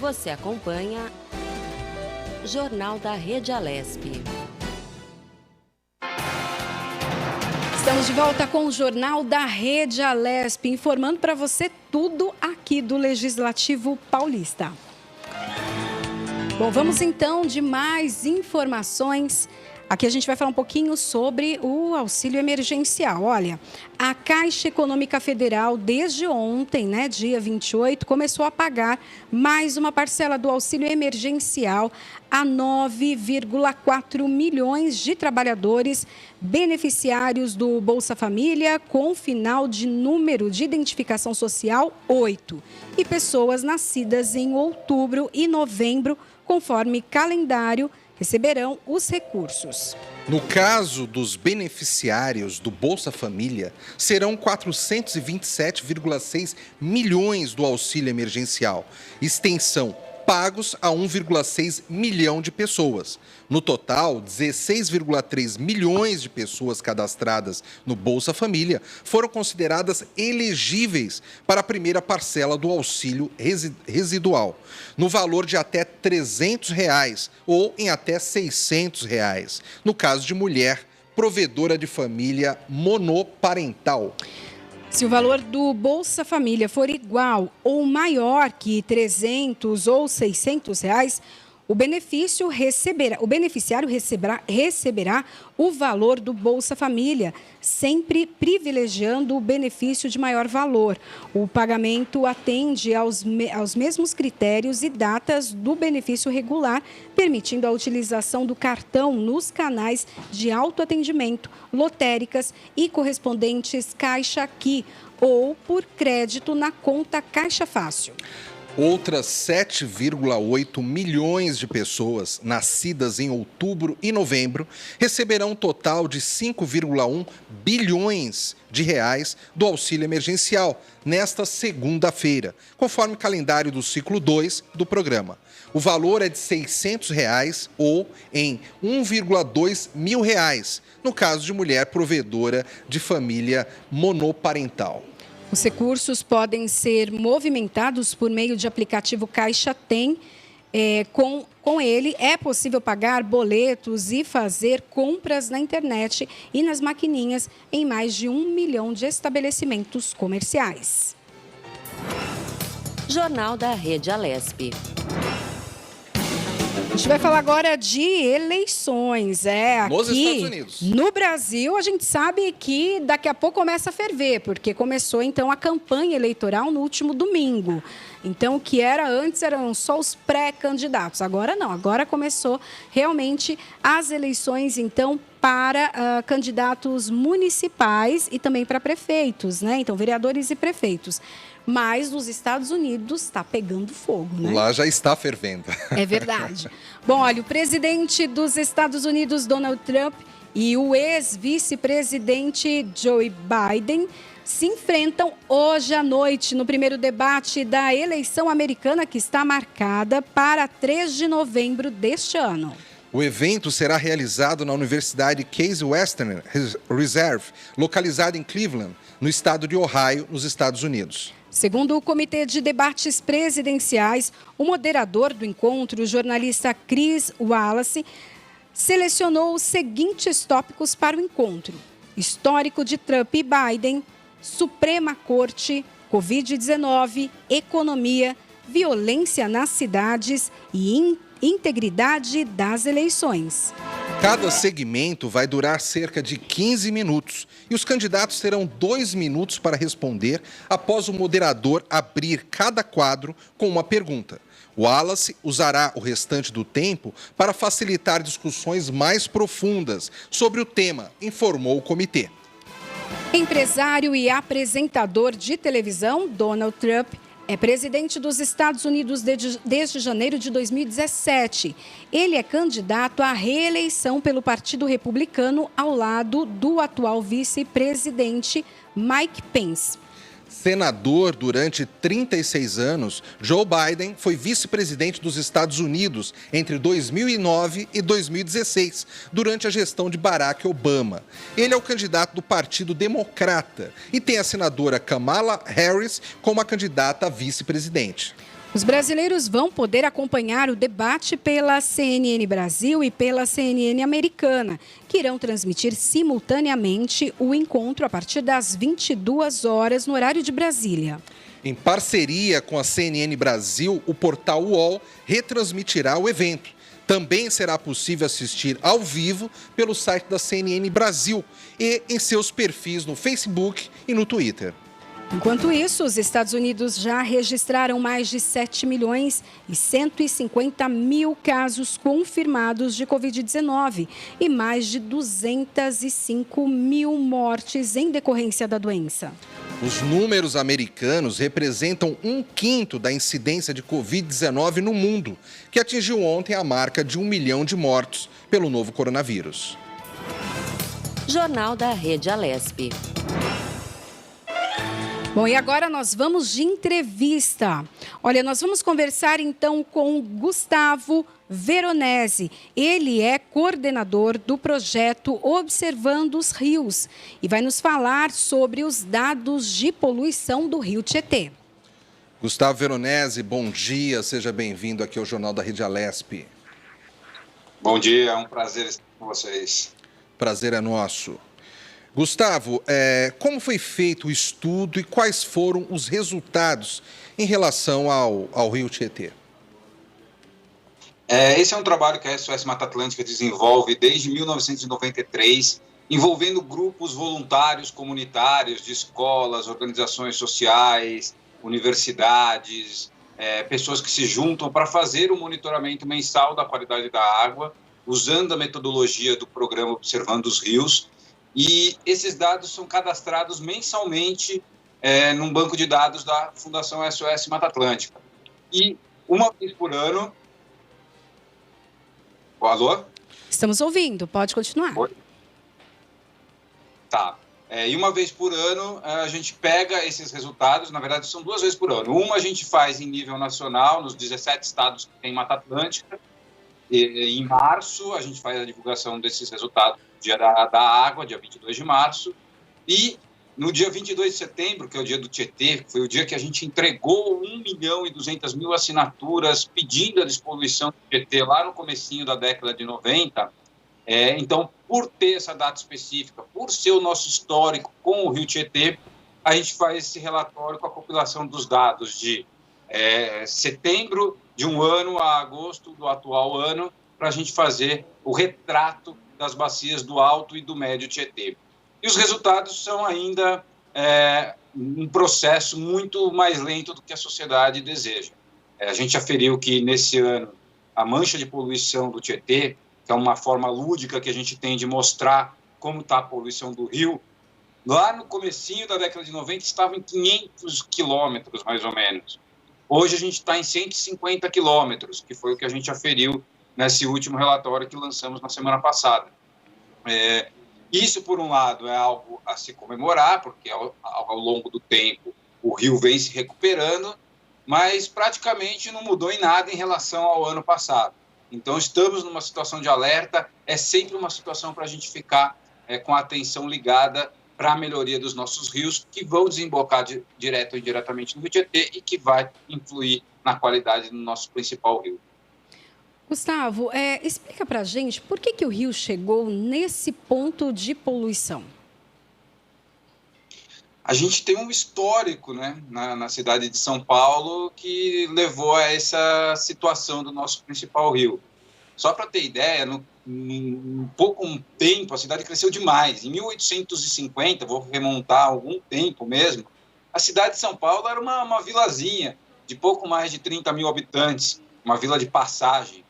Você acompanha Jornal da Rede Alesp. Estamos de volta com o Jornal da Rede Alesp, informando para você tudo aqui do Legislativo Paulista. Bom, vamos então de mais informações. Aqui a gente vai falar um pouquinho sobre o auxílio emergencial. Olha, a Caixa Econômica Federal, desde ontem, dia 28, começou a pagar mais uma parcela do auxílio emergencial a 9,4 milhões de trabalhadores beneficiários do Bolsa Família com final de número de identificação social 8 e pessoas nascidas em outubro e novembro, conforme calendário, receberão os recursos. No caso dos beneficiários do Bolsa Família, serão 427,6 milhões do auxílio emergencial. Extensão pagos a 1,6 milhão de pessoas. No total, 16,3 milhões de pessoas cadastradas no Bolsa Família foram consideradas elegíveis para a primeira parcela do auxílio residual, no valor de até R$ 300 ou em até R$ 600, no caso de mulher provedora de família monoparental. Se o valor do Bolsa Família for igual ou maior que R$ 300 ou R$ 600, o beneficiário receberá o valor do Bolsa Família, sempre privilegiando o benefício de maior valor. O pagamento atende aos mesmos critérios e datas do benefício regular, permitindo a utilização do cartão nos canais de autoatendimento, lotéricas e correspondentes Caixa Aqui ou por crédito na conta Caixa Fácil. Outras 7,8 milhões de pessoas nascidas em outubro e novembro receberão um total de 5,1 bilhões de reais do auxílio emergencial nesta segunda-feira, conforme o calendário do ciclo 2 do programa. O valor é de R$ 600 ou em R$ 1,2 mil, no caso de mulher provedora de família monoparental. Os recursos podem ser movimentados por meio de aplicativo Caixa Tem. Com ele, é possível pagar boletos e fazer compras na internet e nas maquininhas em mais de 1 milhão de estabelecimentos comerciais. Jornal da Rede Alesp. A gente vai falar agora de eleições. Nos aqui Estados Unidos. No Brasil, a gente sabe que daqui a pouco começa a ferver, porque começou então a campanha eleitoral no último domingo. Então, o que era antes eram só os pré-candidatos. Agora não, agora começou realmente as eleições, então, para candidatos municipais e também para prefeitos, Então, vereadores e prefeitos. Mas nos Estados Unidos está pegando fogo, Lá já está fervendo. É verdade. Bom, olha, o presidente dos Estados Unidos, Donald Trump, e o ex-vice-presidente Joe Biden se enfrentam hoje à noite no primeiro debate da eleição americana, que está marcada para 3 de novembro deste ano. O evento será realizado na Universidade Case Western Reserve, localizada em Cleveland, no estado de Ohio, nos Estados Unidos. Segundo o Comitê de Debates Presidenciais, o moderador do encontro, o jornalista Chris Wallace, selecionou os seguintes tópicos para o encontro: histórico de Trump e Biden, Suprema Corte, Covid-19, economia, violência nas cidades e integridade das eleições. Cada segmento vai durar cerca de 15 minutos e os candidatos terão 2 minutos para responder após o moderador abrir cada quadro com uma pergunta. O Wallace usará o restante do tempo para facilitar discussões mais profundas sobre o tema, informou o comitê. Empresário e apresentador de televisão, Donald Trump é presidente dos Estados Unidos desde janeiro de 2017. Ele é candidato à reeleição pelo Partido Republicano ao lado do atual vice-presidente Mike Pence. Senador durante 36 anos, Joe Biden foi vice-presidente dos Estados Unidos entre 2009 e 2016, durante a gestão de Barack Obama. Ele é o candidato do Partido Democrata e tem a senadora Kamala Harris como a candidata a vice-presidente. Os brasileiros vão poder acompanhar o debate pela CNN Brasil e pela CNN Americana, que irão transmitir simultaneamente o encontro a partir das 22 horas no horário de Brasília. Em parceria com a CNN Brasil, o portal UOL retransmitirá o evento. Também será possível assistir ao vivo pelo site da CNN Brasil e em seus perfis no Facebook e no Twitter. Enquanto isso, os Estados Unidos já registraram mais de 7 milhões e 150 mil casos confirmados de Covid-19 e mais de 205 mil mortes em decorrência da doença. Os números americanos representam 1/5 da incidência de Covid-19 no mundo, que atingiu ontem a marca de 1 milhão de mortos pelo novo coronavírus. Jornal da Rede Alesp. Bom, e agora nós vamos de entrevista. Olha, nós vamos conversar então com Gustavo Veronese. Ele é coordenador do projeto Observando os Rios e vai nos falar sobre os dados de poluição do Rio Tietê. Gustavo Veronese, bom dia, seja bem-vindo aqui ao Jornal da Rede Alesp. Bom dia, é um prazer estar com vocês. Prazer é nosso. Gustavo, como foi feito o estudo e quais foram os resultados em relação ao Rio Tietê? Esse é um trabalho que a SOS Mata Atlântica desenvolve desde 1993, envolvendo grupos voluntários comunitários de escolas, organizações sociais, universidades, pessoas que se juntam para fazer o monitoramento mensal da qualidade da água, usando a metodologia do programa Observando os Rios. E esses dados são cadastrados mensalmente num banco de dados da Fundação SOS Mata Atlântica. E uma vez por ano... Alô? Estamos ouvindo, pode continuar. Oi? Tá. E uma vez por ano a gente pega esses resultados, na verdade são 2 vezes por ano. Uma a gente faz em nível nacional, nos 17 estados que tem Mata Atlântica. E em março a gente faz a divulgação desses resultados, dia da água, dia 22 de março. E no dia 22 de setembro, que é o dia do Tietê, foi o dia que a gente entregou 1.200.000 assinaturas pedindo a despoluição do Tietê lá no comecinho da década de 90. Então, por ter essa data específica, por ser o nosso histórico com o Rio Tietê, a gente faz esse relatório com a compilação dos dados de setembro de um ano a agosto do atual ano, para a gente fazer o retrato das bacias do Alto e do Médio Tietê. E os resultados são ainda um processo muito mais lento do que a sociedade deseja. A gente aferiu que, nesse ano, a mancha de poluição do Tietê, que é uma forma lúdica que a gente tem de mostrar como está a poluição do rio, lá no comecinho da década de 90 estava em 500 quilômetros, mais ou menos. Hoje a gente está em 150 quilômetros, que foi o que a gente aferiu nesse último relatório que lançamos na semana passada. Isso, por um lado, é algo a se comemorar, porque ao longo do tempo o rio vem se recuperando, mas praticamente não mudou em nada em relação ao ano passado. Então, estamos numa situação de alerta, é sempre uma situação para a gente ficar com a atenção ligada para a melhoria dos nossos rios, que vão desembocar direto ou indiretamente no Rio Tietê e que vai influir na qualidade do nosso principal rio. Gustavo, explica para a gente por que o rio chegou nesse ponto de poluição. A gente tem um histórico, né, na cidade de São Paulo que levou a essa situação do nosso principal rio. Só para ter ideia, em pouco tempo a cidade cresceu demais. Em 1850, vou remontar algum tempo mesmo, a cidade de São Paulo era uma vilazinha de pouco mais de 30 mil habitantes, uma vila de passagem.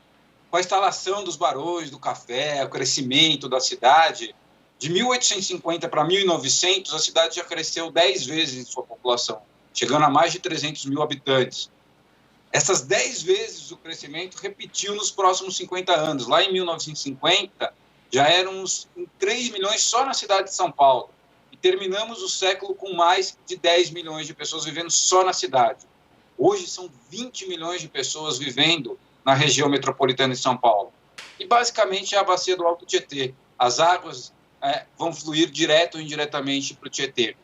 Com a instalação dos barões do café, o crescimento da cidade, de 1850 para 1900, a cidade já cresceu 10 vezes em sua população, chegando a mais de 300 mil habitantes. Essas 10 vezes o crescimento repetiu nos próximos 50 anos. Lá em 1950, já éramos 3 milhões só na cidade de São Paulo. E terminamos o século com mais de 10 milhões de pessoas vivendo só na cidade. Hoje são 20 milhões de pessoas vivendo na região metropolitana de São Paulo. E basicamente é a bacia do Alto Tietê. As águas vão fluir direto ou indiretamente para o Tietê.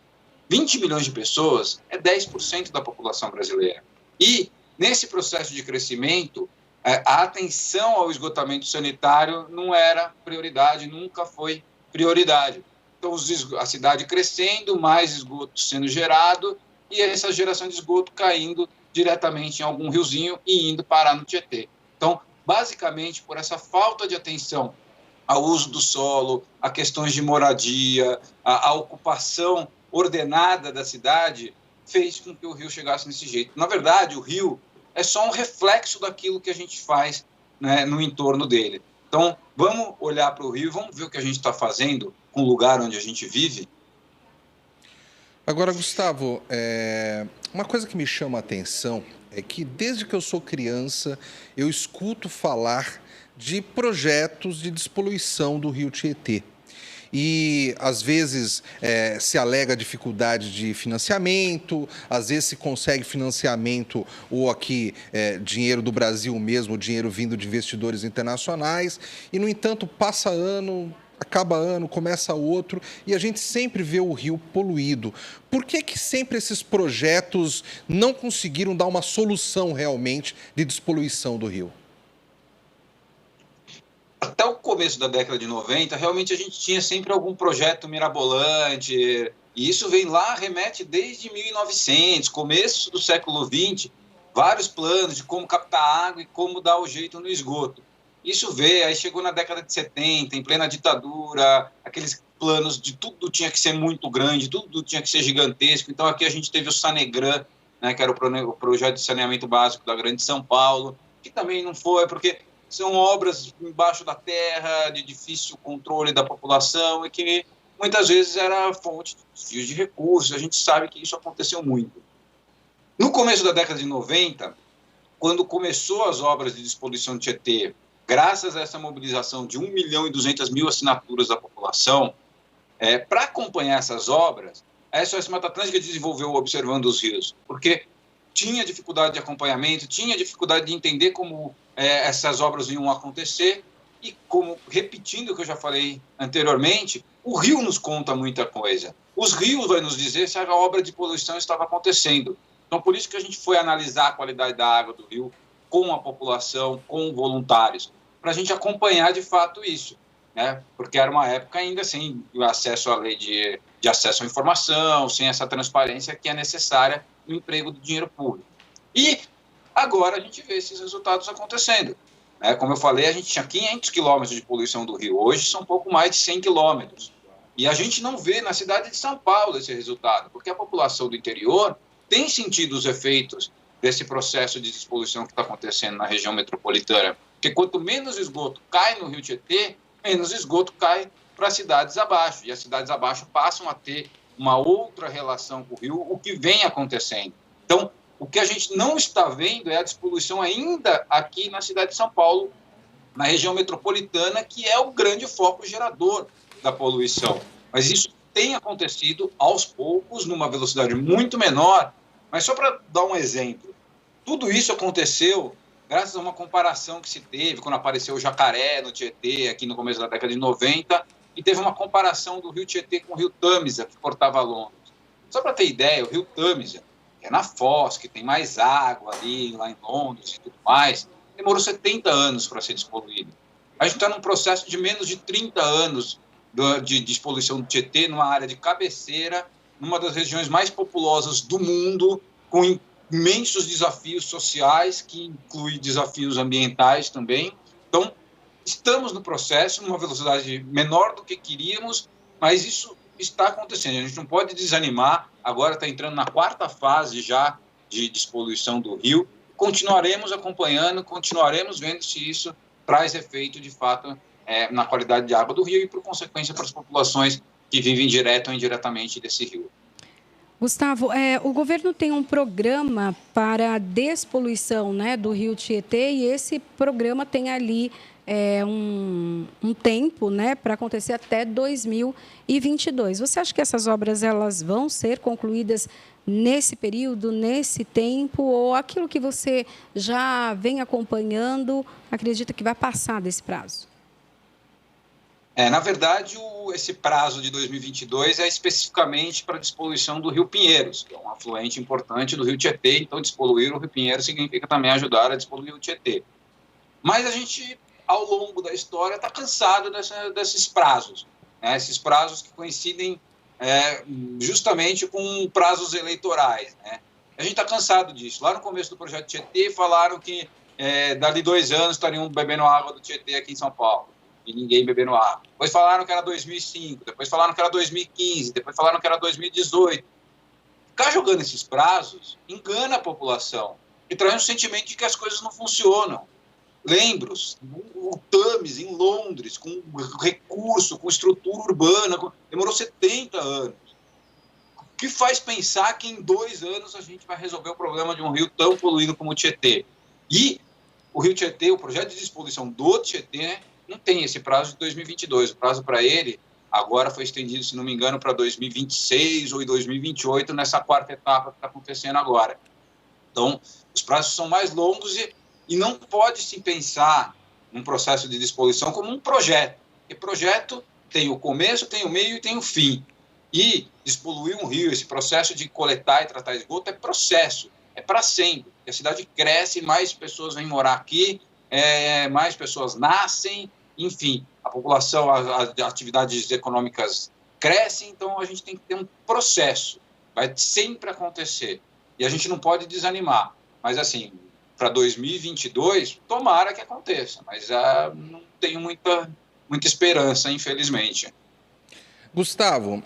20 milhões de pessoas é 10% da população brasileira. E Nesse processo de crescimento, a atenção ao esgotamento sanitário não era prioridade, nunca foi prioridade. Então, a cidade crescendo, mais esgoto sendo gerado e essa geração de esgoto caindo diretamente em algum riozinho e indo parar no Tietê. Então, basicamente, por essa falta de atenção ao uso do solo, a questões de moradia, a ocupação ordenada da cidade, fez com que o rio chegasse desse jeito. Na verdade, o rio é só um reflexo daquilo que a gente faz, né, no entorno dele. Então, vamos olhar para o rio, vamos ver o que a gente está fazendo com o lugar onde a gente vive. Agora, Gustavo, uma coisa que me chama a atenção é que desde que eu sou criança, eu escuto falar de projetos de despoluição do rio Tietê. E, às vezes, se alega dificuldade de financiamento, às vezes se consegue financiamento ou aqui dinheiro do Brasil mesmo, dinheiro vindo de investidores internacionais. E, no entanto, passa ano, acaba ano, começa outro e a gente sempre vê o rio poluído. Por que sempre esses projetos não conseguiram dar uma solução realmente de despoluição do rio? Até o começo da década de 90, realmente a gente tinha sempre algum projeto mirabolante, e isso vem lá, remete desde 1900, começo do século XX, vários planos de como captar água e como dar o jeito no esgoto. Isso veio, aí chegou na década de 70, em plena ditadura, aqueles planos de tudo tinha que ser muito grande, tudo tinha que ser gigantesco. Então aqui a gente teve o Sanegran, né, que era o projeto de saneamento básico da Grande São Paulo, que também não foi, porque são obras embaixo da terra, de difícil controle da população e que muitas vezes era fonte de desvio de recursos. A gente sabe que isso aconteceu muito. No começo da década de 90, quando começou as obras de despoluição do Tietê, graças a essa mobilização de 1.200.000 assinaturas da população, para acompanhar essas obras, a SOS Mata Atlântica desenvolveu o Observando os Rios, porque tinha dificuldade de acompanhamento, tinha dificuldade de entender como essas obras iam acontecer e, como, repetindo o que eu já falei anteriormente, o rio nos conta muita coisa. Os rios vão nos dizer se a obra de poluição estava acontecendo. Então, por isso que a gente foi analisar a qualidade da água do rio com a população, com voluntários, para a gente acompanhar de fato isso, né? Porque era uma época ainda sem acesso à lei de acesso à informação, sem essa transparência que é necessária no emprego do dinheiro público. E agora a gente vê esses resultados acontecendo. Como eu falei, a gente tinha 500 quilômetros de poluição do rio, hoje são um pouco mais de 100 quilômetros. E a gente não vê na cidade de São Paulo esse resultado, porque a população do interior tem sentido os efeitos desse processo de despoluição que está acontecendo na região metropolitana. Porque quanto menos esgoto cai no rio Tietê, menos esgoto cai para as cidades abaixo. E as cidades abaixo passam a ter uma outra relação com o rio, o que vem acontecendo. Então, o que a gente não está vendo é a despoluição ainda aqui na cidade de São Paulo, na região metropolitana, que é o grande foco gerador da poluição. Mas isso tem acontecido aos poucos, numa velocidade muito menor. Mas só para dar um exemplo, tudo isso aconteceu graças a uma comparação que se teve quando apareceu o jacaré no Tietê, aqui no começo da década de 90, e teve uma comparação do rio Tietê com o rio Tâmisa, que cortava Londres. Só para ter ideia, o rio Tâmisa, que é na Foz, que tem mais água ali, lá em Londres e tudo mais, demorou 70 anos para ser despoluído. A gente está num processo de menos de 30 anos de despoluição do Tietê, numa área de cabeceira, numa das regiões mais populosas do mundo, com imensos desafios sociais, que inclui desafios ambientais também. Então, estamos no processo, numa velocidade menor do que queríamos, mas isso está acontecendo. A gente não pode desanimar, agora está entrando na 4ª fase já de despoluição do rio. Continuaremos acompanhando, continuaremos vendo se isso traz efeito, de fato, na qualidade de água do rio e, por consequência, para as populações que vivem direto ou indiretamente desse rio. Gustavo, o governo tem um programa para a despoluição, né, do rio Tietê, e esse programa tem ali um tempo, né, para acontecer até 2022. Você acha que essas obras elas vão ser concluídas nesse período, nesse tempo, ou aquilo que você já vem acompanhando, acredita que vai passar desse prazo? Na verdade, esse prazo de 2022 é especificamente para despoluição do Rio Pinheiros, que é um afluente importante do Rio Tietê, então despoluir o Rio Pinheiros significa também ajudar a despoluir o Tietê. Mas a gente, ao longo da história, está cansado desses prazos, né? Esses prazos que coincidem justamente com prazos eleitorais, né? A gente está cansado disso. Lá no começo do projeto Tietê falaram que dali 2 anos estariam bebendo água do Tietê aqui em São Paulo, e ninguém bebendo água. Depois falaram que era 2005, depois falaram que era 2015, depois falaram que era 2018. Ficar jogando esses prazos engana a população e traz um sentimento de que as coisas não funcionam. Lembro-se, o Thames, em Londres, com recurso, com estrutura urbana, demorou 70 anos. O que faz pensar que em 2 anos a gente vai resolver o problema de um rio tão poluído como o Tietê? E o Rio Tietê, o projeto de despoluição do Tietê, não tem esse prazo de 2022. O prazo para ele agora foi estendido, se não me engano, para 2026 ou 2028, nessa 4ª etapa que está acontecendo agora. Então, os prazos são mais longos e não pode se pensar num processo de despoluição como um projeto. Porque projeto tem o começo, tem o meio e tem o fim. E despoluir um rio, esse processo de coletar e tratar esgoto é processo, é para sempre. A cidade cresce, mais pessoas vêm morar aqui, mais pessoas nascem, enfim, a população, as atividades econômicas crescem, então a gente tem que ter um processo, vai sempre acontecer. E a gente não pode desanimar. Mas, assim, para 2022, tomara que aconteça, mas não tenho muita esperança, infelizmente. Gustavo,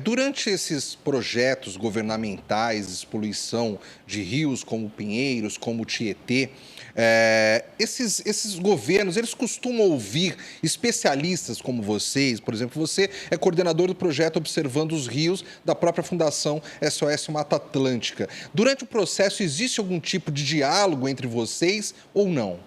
durante esses projetos governamentais de poluição de rios como Pinheiros, como Tietê, esses governos, eles costumam ouvir especialistas como vocês. Por exemplo, você é coordenador do projeto Observando os Rios da própria Fundação SOS Mata Atlântica. Durante o processo, existe algum tipo de diálogo entre vocês ou não?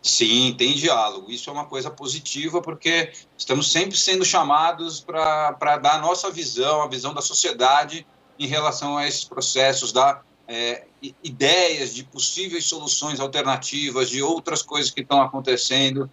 Sim, tem diálogo. Isso é uma coisa positiva, porque estamos sempre sendo chamados para dar a nossa visão, a visão da sociedade em relação a esses processos, dar ideias de possíveis soluções alternativas, de outras coisas que estão acontecendo.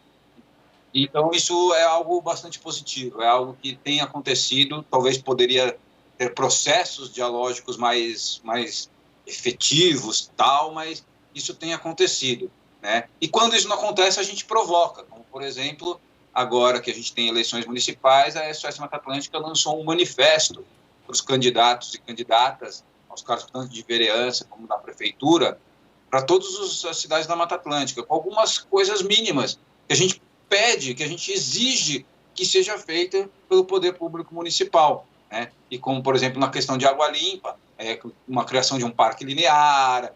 Então, isso é algo bastante positivo, é algo que tem acontecido. Talvez poderia ter processos dialógicos mais efetivos, mas isso tem acontecido. Né? E quando isso não acontece, a gente provoca, como, por exemplo, agora que a gente tem eleições municipais, a SOS Mata Atlântica lançou um manifesto para os candidatos e candidatas aos cargos tanto de vereança como da prefeitura, para todas as cidades da Mata Atlântica, com algumas coisas mínimas que a gente pede, que a gente exige que seja feita pelo poder público municipal, né? E como, por exemplo, na questão de água limpa, uma criação de um parque linear,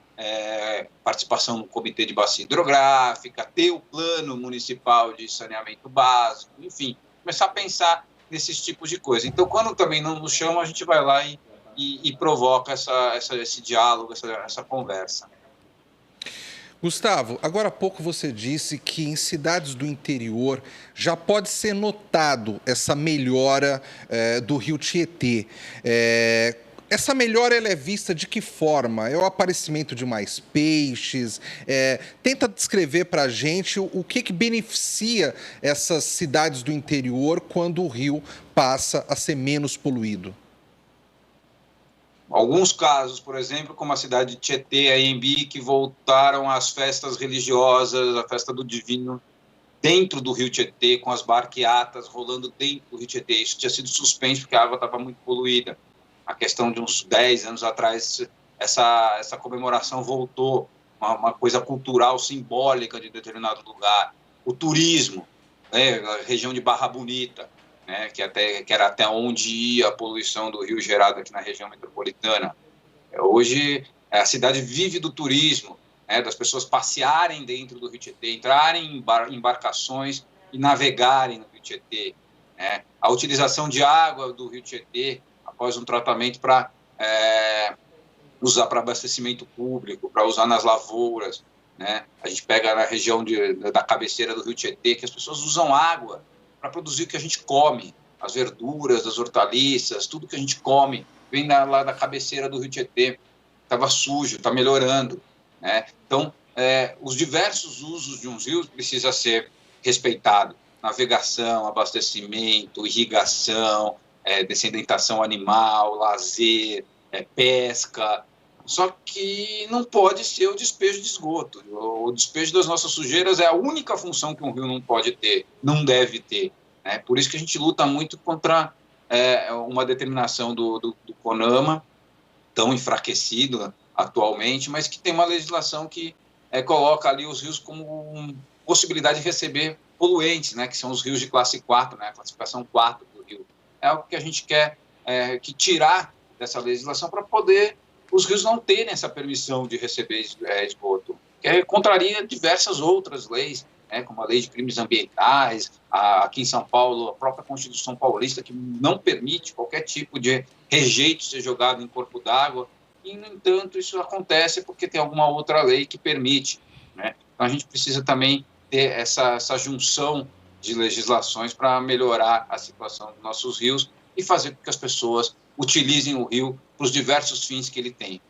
participação no comitê de bacia hidrográfica, ter o plano municipal de saneamento básico, enfim, começar a pensar nesses tipos de coisa. Então, quando também não nos chamam, a gente vai lá e provoca esse diálogo, essa conversa. Gustavo, agora há pouco você disse que em cidades do interior já pode ser notado essa melhora do Rio Tietê. Essa melhora ela é vista de que forma? É o aparecimento de mais peixes? Tenta descrever para a gente o que beneficia essas cidades do interior quando o rio passa a ser menos poluído. Alguns casos, por exemplo, como a cidade de Tietê, a Embi, que voltaram às festas religiosas, a festa do Divino, dentro do Rio Tietê, com as barqueatas rolando dentro do Rio Tietê. Isso tinha sido suspenso porque a água estava muito poluída. A questão de uns 10 anos atrás, essa comemoração voltou, uma coisa cultural, simbólica de determinado lugar. O turismo, né, a região de Barra Bonita, né, que era até onde ia a poluição do rio gerada aqui na região metropolitana. Hoje, a cidade vive do turismo, né, das pessoas passearem dentro do Rio Tietê, entrarem em embarcações e navegarem no Rio Tietê. Né. A utilização de água do Rio Tietê, após um tratamento para usar para abastecimento público, para usar nas lavouras. Né. A gente pega na região da cabeceira do Rio Tietê, que as pessoas usam água para produzir o que a gente come, as verduras, as hortaliças, tudo que a gente come, vem lá da cabeceira do Rio Tietê. Estava sujo, está melhorando. Né? Então, os diversos usos de um rio precisa ser respeitado. navegação, abastecimento, irrigação, dessedentação animal, lazer, pesca. Só que não pode ser o despejo de esgoto. O despejo das nossas sujeiras é a única função que um rio não pode ter, não deve ter. Né? Por isso que a gente luta muito contra uma determinação do CONAMA, tão enfraquecido atualmente, mas que tem uma legislação que coloca ali os rios como possibilidade de receber poluentes, né? Que são os rios de classe 4, né? Classificação 4 do rio. É algo que a gente quer tirar dessa legislação para poder os rios não terem essa permissão de receber esgoto, que contraria diversas outras leis, como a lei de crimes ambientais, aqui em São Paulo, a própria Constituição Paulista, que não permite qualquer tipo de rejeito ser jogado em corpo d'água, e, no entanto, isso acontece porque tem alguma outra lei que permite. Né? Então, a gente precisa também ter essa junção de legislações para melhorar a situação dos nossos rios e fazer com que as pessoas utilizem o rio para os diversos fins que ele tem.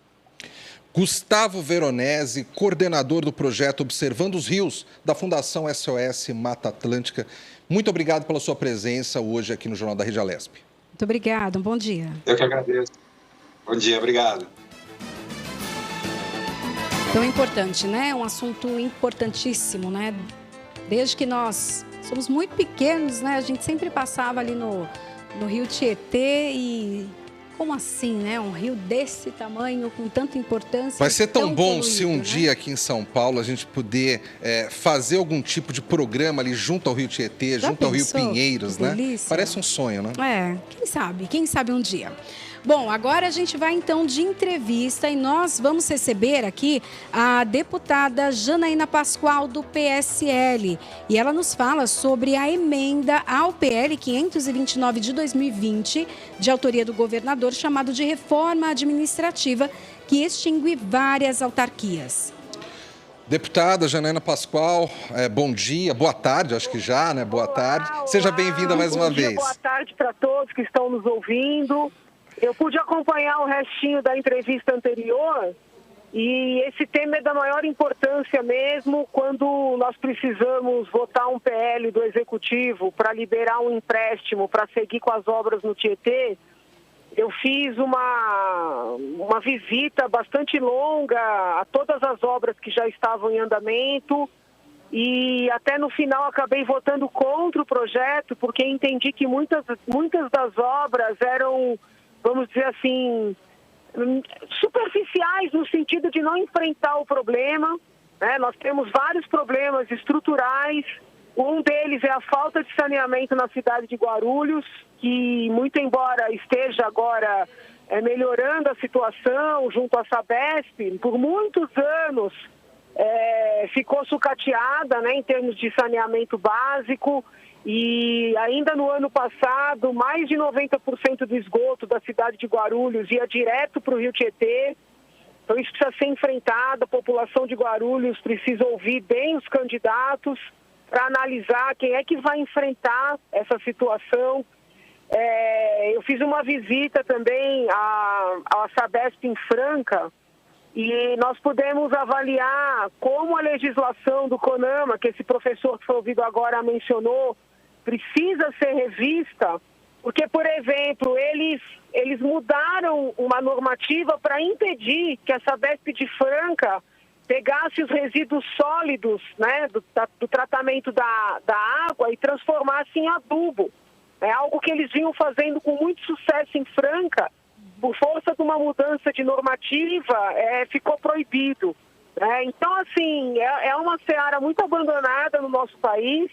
Gustavo Veronese, coordenador do projeto Observando os Rios, da Fundação SOS Mata Atlântica. Muito obrigado pela sua presença hoje aqui no Jornal da Rede Alesp. Muito obrigada, um bom dia. Eu que agradeço. Bom dia, obrigado. Tão importante, né? Um assunto importantíssimo, né? Desde que nós somos muito pequenos, né? A gente sempre passava ali no Rio Tietê e... Como assim, né? Um rio desse tamanho, com tanta importância. Vai ser tão bom poluído, se um né? dia aqui em São Paulo a gente puder fazer algum tipo de programa ali junto ao Rio Tietê, Já junto ao Rio pensou? Pinheiros, Que né? delícia. Parece um sonho, né? Quem sabe um dia. Bom, agora a gente vai então de entrevista e nós vamos receber aqui a deputada Janaína Pascoal do PSL. E ela nos fala sobre a emenda ao PL 529 de 2020, de autoria do governador, chamado de reforma administrativa, que extingue várias autarquias. Deputada Janaína Pascoal, bom dia, boa tarde, acho que já, né? Boa tarde. Seja bem-vinda mais uma vez. Boa tarde para todos que estão nos ouvindo. Eu pude acompanhar o restinho da entrevista anterior e esse tema é da maior importância mesmo quando nós precisamos votar um PL do Executivo para liberar um empréstimo para seguir com as obras no Tietê. Eu fiz uma visita bastante longa a todas as obras que já estavam em andamento e até no final acabei votando contra o projeto porque entendi que muitas das obras eram, vamos dizer assim, superficiais no sentido de não enfrentar o problema. Né? Nós temos vários problemas estruturais. Um deles é a falta de saneamento na cidade de Guarulhos, que muito embora esteja agora melhorando a situação junto à Sabesp, por muitos anos ficou sucateada, né, em termos de saneamento básico. E ainda no ano passado, mais de 90% do esgoto da cidade de Guarulhos ia direto para o Rio Tietê. Então isso precisa ser enfrentado, a população de Guarulhos precisa ouvir bem os candidatos para analisar quem é que vai enfrentar essa situação. Eu fiz uma visita também à Sabesp em Franca e nós pudemos avaliar como a legislação do CONAMA, que esse professor que foi ouvido agora mencionou, precisa ser revista, porque, por exemplo, eles mudaram uma normativa para impedir que a Sabesp de Franca pegasse os resíduos sólidos, né, do tratamento da água e transformasse em adubo. É algo que eles vinham fazendo com muito sucesso em Franca, por força de uma mudança de normativa, ficou proibido. Então, assim, é uma seara muito abandonada no nosso país,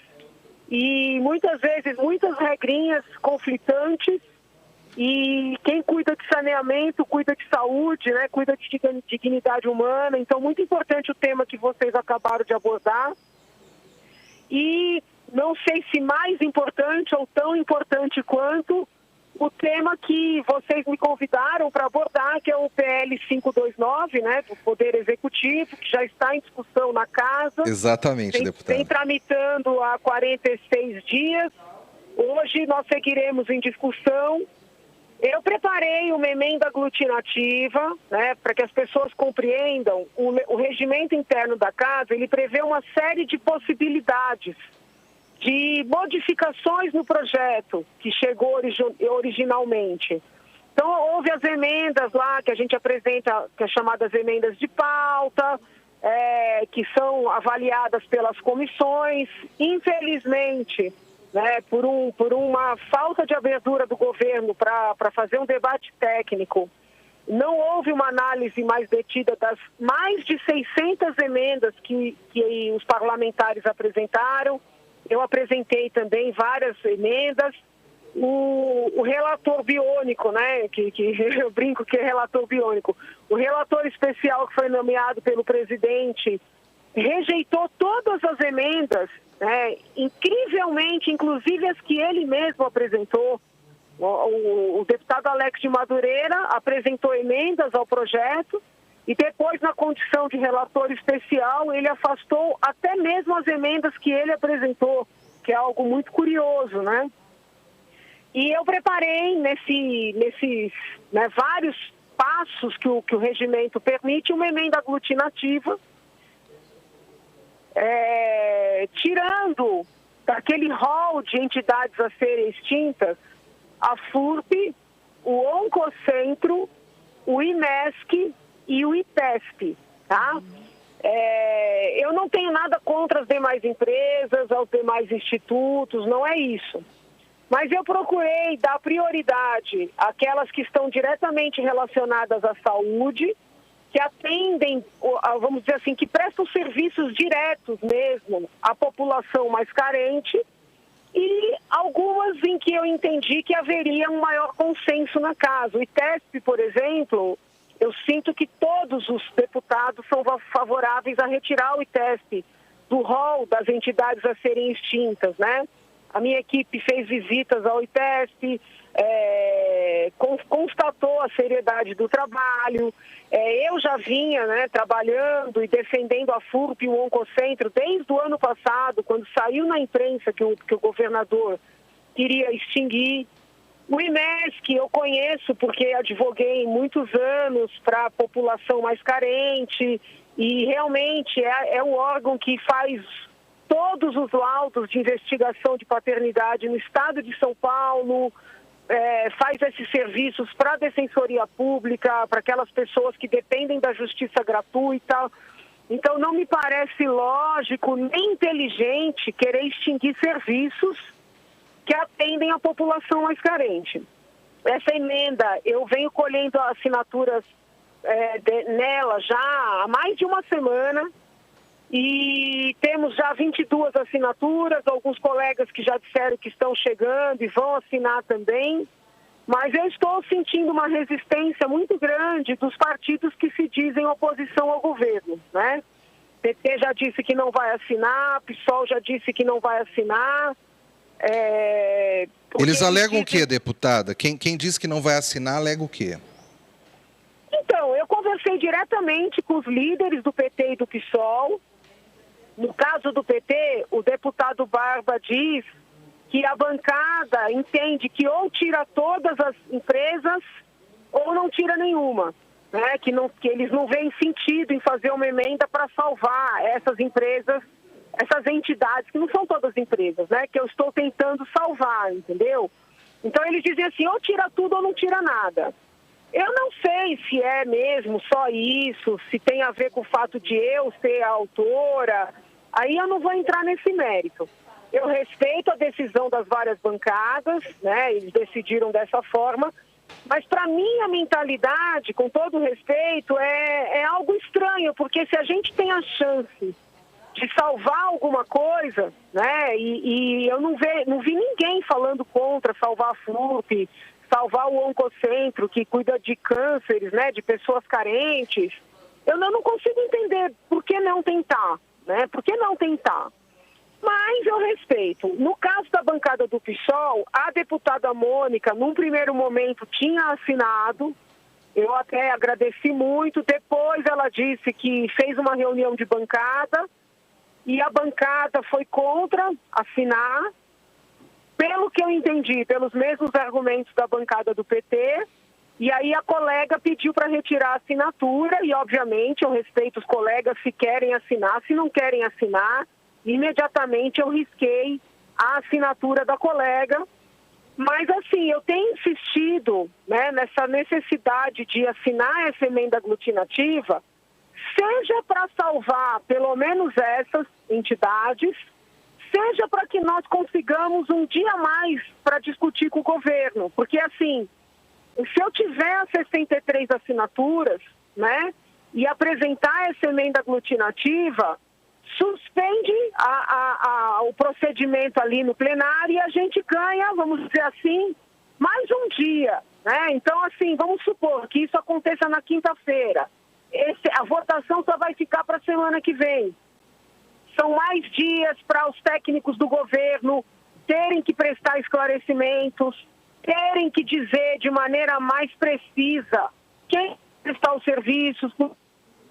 e muitas vezes, muitas regrinhas conflitantes, e quem cuida de saneamento, cuida de saúde, né, cuida de dignidade humana. Então, muito importante o tema que vocês acabaram de abordar. E não sei se mais importante ou tão importante quanto o tema que vocês me convidaram para abordar, que é o PL 529, né, do Poder Executivo, que já está em discussão na Casa. Exatamente, deputada. Vem tramitando há 46 dias. Hoje nós seguiremos em discussão. Eu preparei uma emenda aglutinativa, né, para que as pessoas compreendam. O regimento interno da Casa, ele prevê uma série de possibilidades de modificações no projeto que chegou originalmente. Então, houve as emendas lá que a gente apresenta, que é chamadas emendas de pauta, que são avaliadas pelas comissões. Infelizmente, né, por uma falta de abertura do governo para fazer um debate técnico, não houve uma análise mais detida das mais de 600 emendas que os parlamentares apresentaram. Eu apresentei também várias emendas. O relator biônico, né, que eu brinco que é relator biônico, o relator especial que foi nomeado pelo presidente rejeitou todas as emendas, né, incrivelmente, inclusive as que ele mesmo apresentou. O deputado Alex de Madureira apresentou emendas ao projeto e depois, na condição de relator especial, ele afastou até mesmo as emendas que ele apresentou, que é algo muito curioso, né? E eu preparei nesses vários passos que o regimento permite uma emenda aglutinativa, tirando daquele rol de entidades a serem extintas a FURP, o Oncocentro, o IMESC e o ITESP, tá? Eu não tenho nada contra as demais empresas, aos demais institutos, não é isso. Mas eu procurei dar prioridade àquelas que estão diretamente relacionadas à saúde, que atendem, vamos dizer assim, que prestam serviços diretos mesmo à população mais carente, e algumas em que eu entendi que haveria um maior consenso na casa. O ITESP, por exemplo, eu sinto que todos os deputados são favoráveis a retirar o ITESP do rol das entidades a serem extintas, né? A minha equipe fez visitas ao ITESP, constatou a seriedade do trabalho. Eu já vinha, né, trabalhando e defendendo a FURP e o Oncocentro desde o ano passado, quando saiu na imprensa que o governador queria extinguir. O IMESC eu conheço porque advoguei muitos anos para a população mais carente e realmente é um órgão que faz todos os laudos de investigação de paternidade no estado de São Paulo, faz esses serviços para a Defensoria Pública, para aquelas pessoas que dependem da justiça gratuita. Então, não me parece lógico nem inteligente querer extinguir serviços que atendem a população mais carente. Essa emenda, eu venho colhendo assinaturas nela já há mais de uma semana, e temos já 22 assinaturas, alguns colegas que já disseram que estão chegando e vão assinar também, mas eu estou sentindo uma resistência muito grande dos partidos que se dizem oposição ao governo, né? PT já disse que não vai assinar, PSOL já disse que não vai assinar. Eles alegam o quê, deputada? Quem diz que não vai assinar, alega o quê? Então, eu conversei diretamente com os líderes do PT e do PSOL. No caso do PT, o deputado Barba diz que a bancada entende que ou tira todas as empresas ou não tira nenhuma, né? Que eles não veem sentido em fazer uma emenda para salvar essas empresas, essas entidades, que não são todas empresas, né? Que eu estou tentando salvar, entendeu? Então eles dizem assim, ou tira tudo ou não tira nada. Eu não sei se é mesmo só isso, se tem a ver com o fato de eu ser a autora. Aí eu não vou entrar nesse mérito. Eu respeito a decisão das várias bancadas, né? Eles decidiram dessa forma. Mas para mim a mentalidade, com todo respeito, é algo estranho, porque se a gente tem a chance de salvar alguma coisa, né? E eu não vi ninguém falando contra salvar a FURP, salvar o Oncocentro, que cuida de cânceres, né, de pessoas carentes. Eu não consigo entender por que não tentar, né? Por que não tentar? Mas eu respeito. No caso da bancada do PSOL, a deputada Mônica, num primeiro momento, tinha assinado. Eu até agradeci muito. Depois ela disse que fez uma reunião de bancada e a bancada foi contra assinar. Pelo que eu entendi, pelos mesmos argumentos da bancada do PT, e aí a colega pediu para retirar a assinatura, e obviamente eu respeito os colegas se querem assinar, se não querem assinar, imediatamente eu risquei a assinatura da colega. Mas, assim, eu tenho insistido, né, nessa necessidade de assinar essa emenda aglutinativa, seja para salvar pelo menos essas entidades, seja para que nós consigamos um dia a mais para discutir com o governo. Porque, assim, se eu tiver as 63 assinaturas, né, e apresentar essa emenda aglutinativa, suspende o procedimento ali no plenário e a gente ganha, vamos dizer assim, mais um dia, né? Então, assim, vamos supor que isso aconteça na quinta-feira. A votação só vai ficar para a semana que vem. São mais dias para os técnicos do governo terem que prestar esclarecimentos, terem que dizer de maneira mais precisa quem prestar os serviços.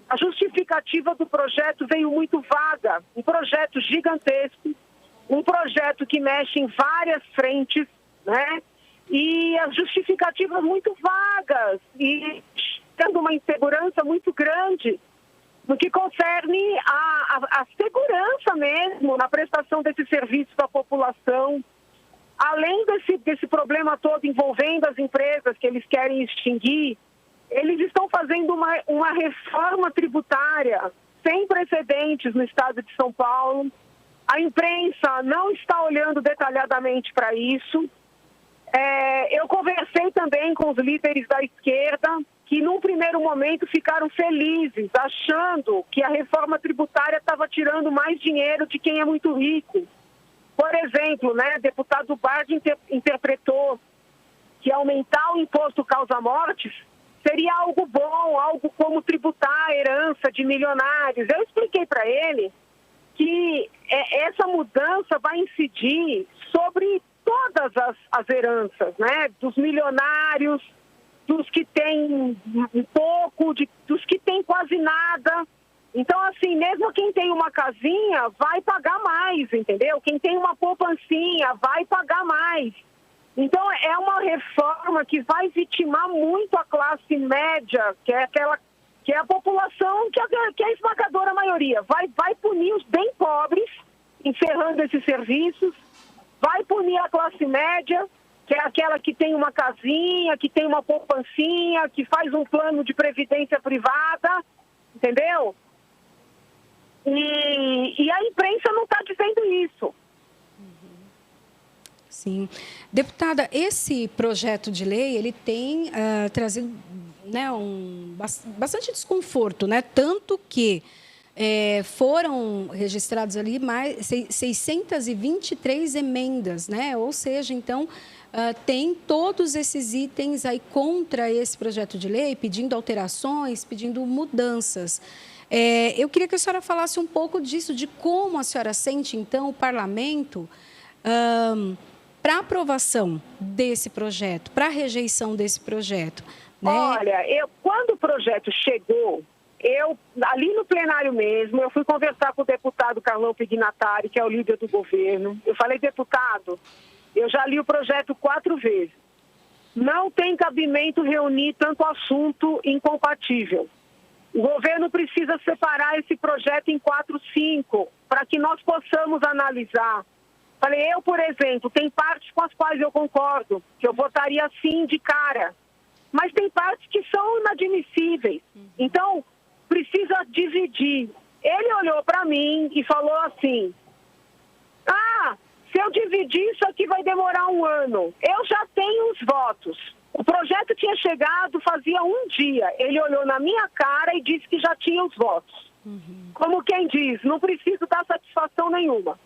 A justificativa do projeto veio muito vaga, um projeto gigantesco, um projeto que mexe em várias frentes, né? E as justificativas muito vagas e tendo uma insegurança muito grande no que concerne a segurança mesmo na prestação desse serviço à população. Além desse problema todo envolvendo as empresas que eles querem extinguir, eles estão fazendo uma reforma tributária sem precedentes no estado de São Paulo. A imprensa não está olhando detalhadamente para isso. Eu conversei também com os líderes da esquerda, que num primeiro momento ficaram felizes, achando que a reforma tributária estava tirando mais dinheiro de quem é muito rico. Por exemplo, né, deputado Bard interpretou que aumentar o imposto causa-mortes seria algo bom, algo como tributar a herança de milionários. Eu expliquei para ele que essa mudança vai incidir sobre todas as heranças, né? Dos milionários, dos que têm um pouco, dos que têm quase nada. Então, assim, mesmo quem tem uma casinha vai pagar mais, entendeu? Quem tem uma poupancinha vai pagar mais. Então, é uma reforma que vai vitimar muito a classe média, que é a população, que é a esmagadora maioria. Vai punir os bem pobres, encerrando esses serviços, vai punir a classe média, que é aquela que tem uma casinha, que tem uma poupancinha, que faz um plano de previdência privada, entendeu? E a imprensa não está dizendo isso. Sim. Deputada, esse projeto de lei, ele tem trazido, né, bastante desconforto, né? Tanto que foram registrados ali mais 623 emendas, né? Ou seja, então, tem todos esses itens aí contra esse projeto de lei, pedindo alterações, pedindo mudanças. Eu queria que a senhora falasse um pouco disso, de como a senhora sente, então, o parlamento para aprovação desse projeto, para rejeição desse projeto, né? Olha, quando o projeto chegou, ali no plenário mesmo, eu fui conversar com o deputado Carlão Pignatari, que é o líder do governo. Eu falei, deputado, eu já li o projeto 4 vezes. Não tem cabimento reunir tanto assunto incompatível. O governo precisa separar esse projeto em 4, 5, para que nós possamos analisar. Falei, por exemplo, tem partes com as quais eu concordo, que eu votaria sim de cara, mas tem partes que são inadmissíveis. Então, precisa dividir. Ele olhou para mim e falou assim, se eu dividir isso aqui vai demorar 1 ano. Eu já tenho os votos. O projeto tinha chegado fazia 1 dia. Ele olhou na minha cara e disse que já tinha os votos. Como quem diz, não preciso dar satisfação nenhuma.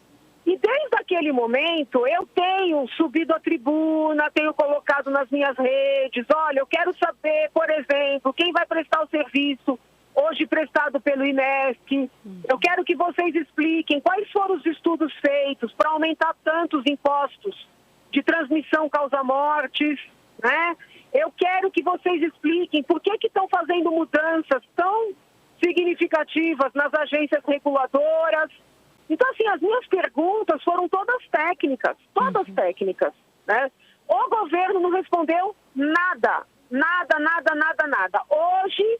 E desde aquele momento, eu tenho subido à tribuna, tenho colocado nas minhas redes, olha, eu quero saber, por exemplo, quem vai prestar o serviço hoje prestado pelo INESC. Eu quero que vocês expliquem quais foram os estudos feitos para aumentar tantos impostos de transmissão causa-mortes, né? Eu quero que vocês expliquem por que estão fazendo mudanças tão significativas nas agências reguladoras. Então, assim, as minhas perguntas foram todas técnicas, né? O governo não respondeu nada. Hoje,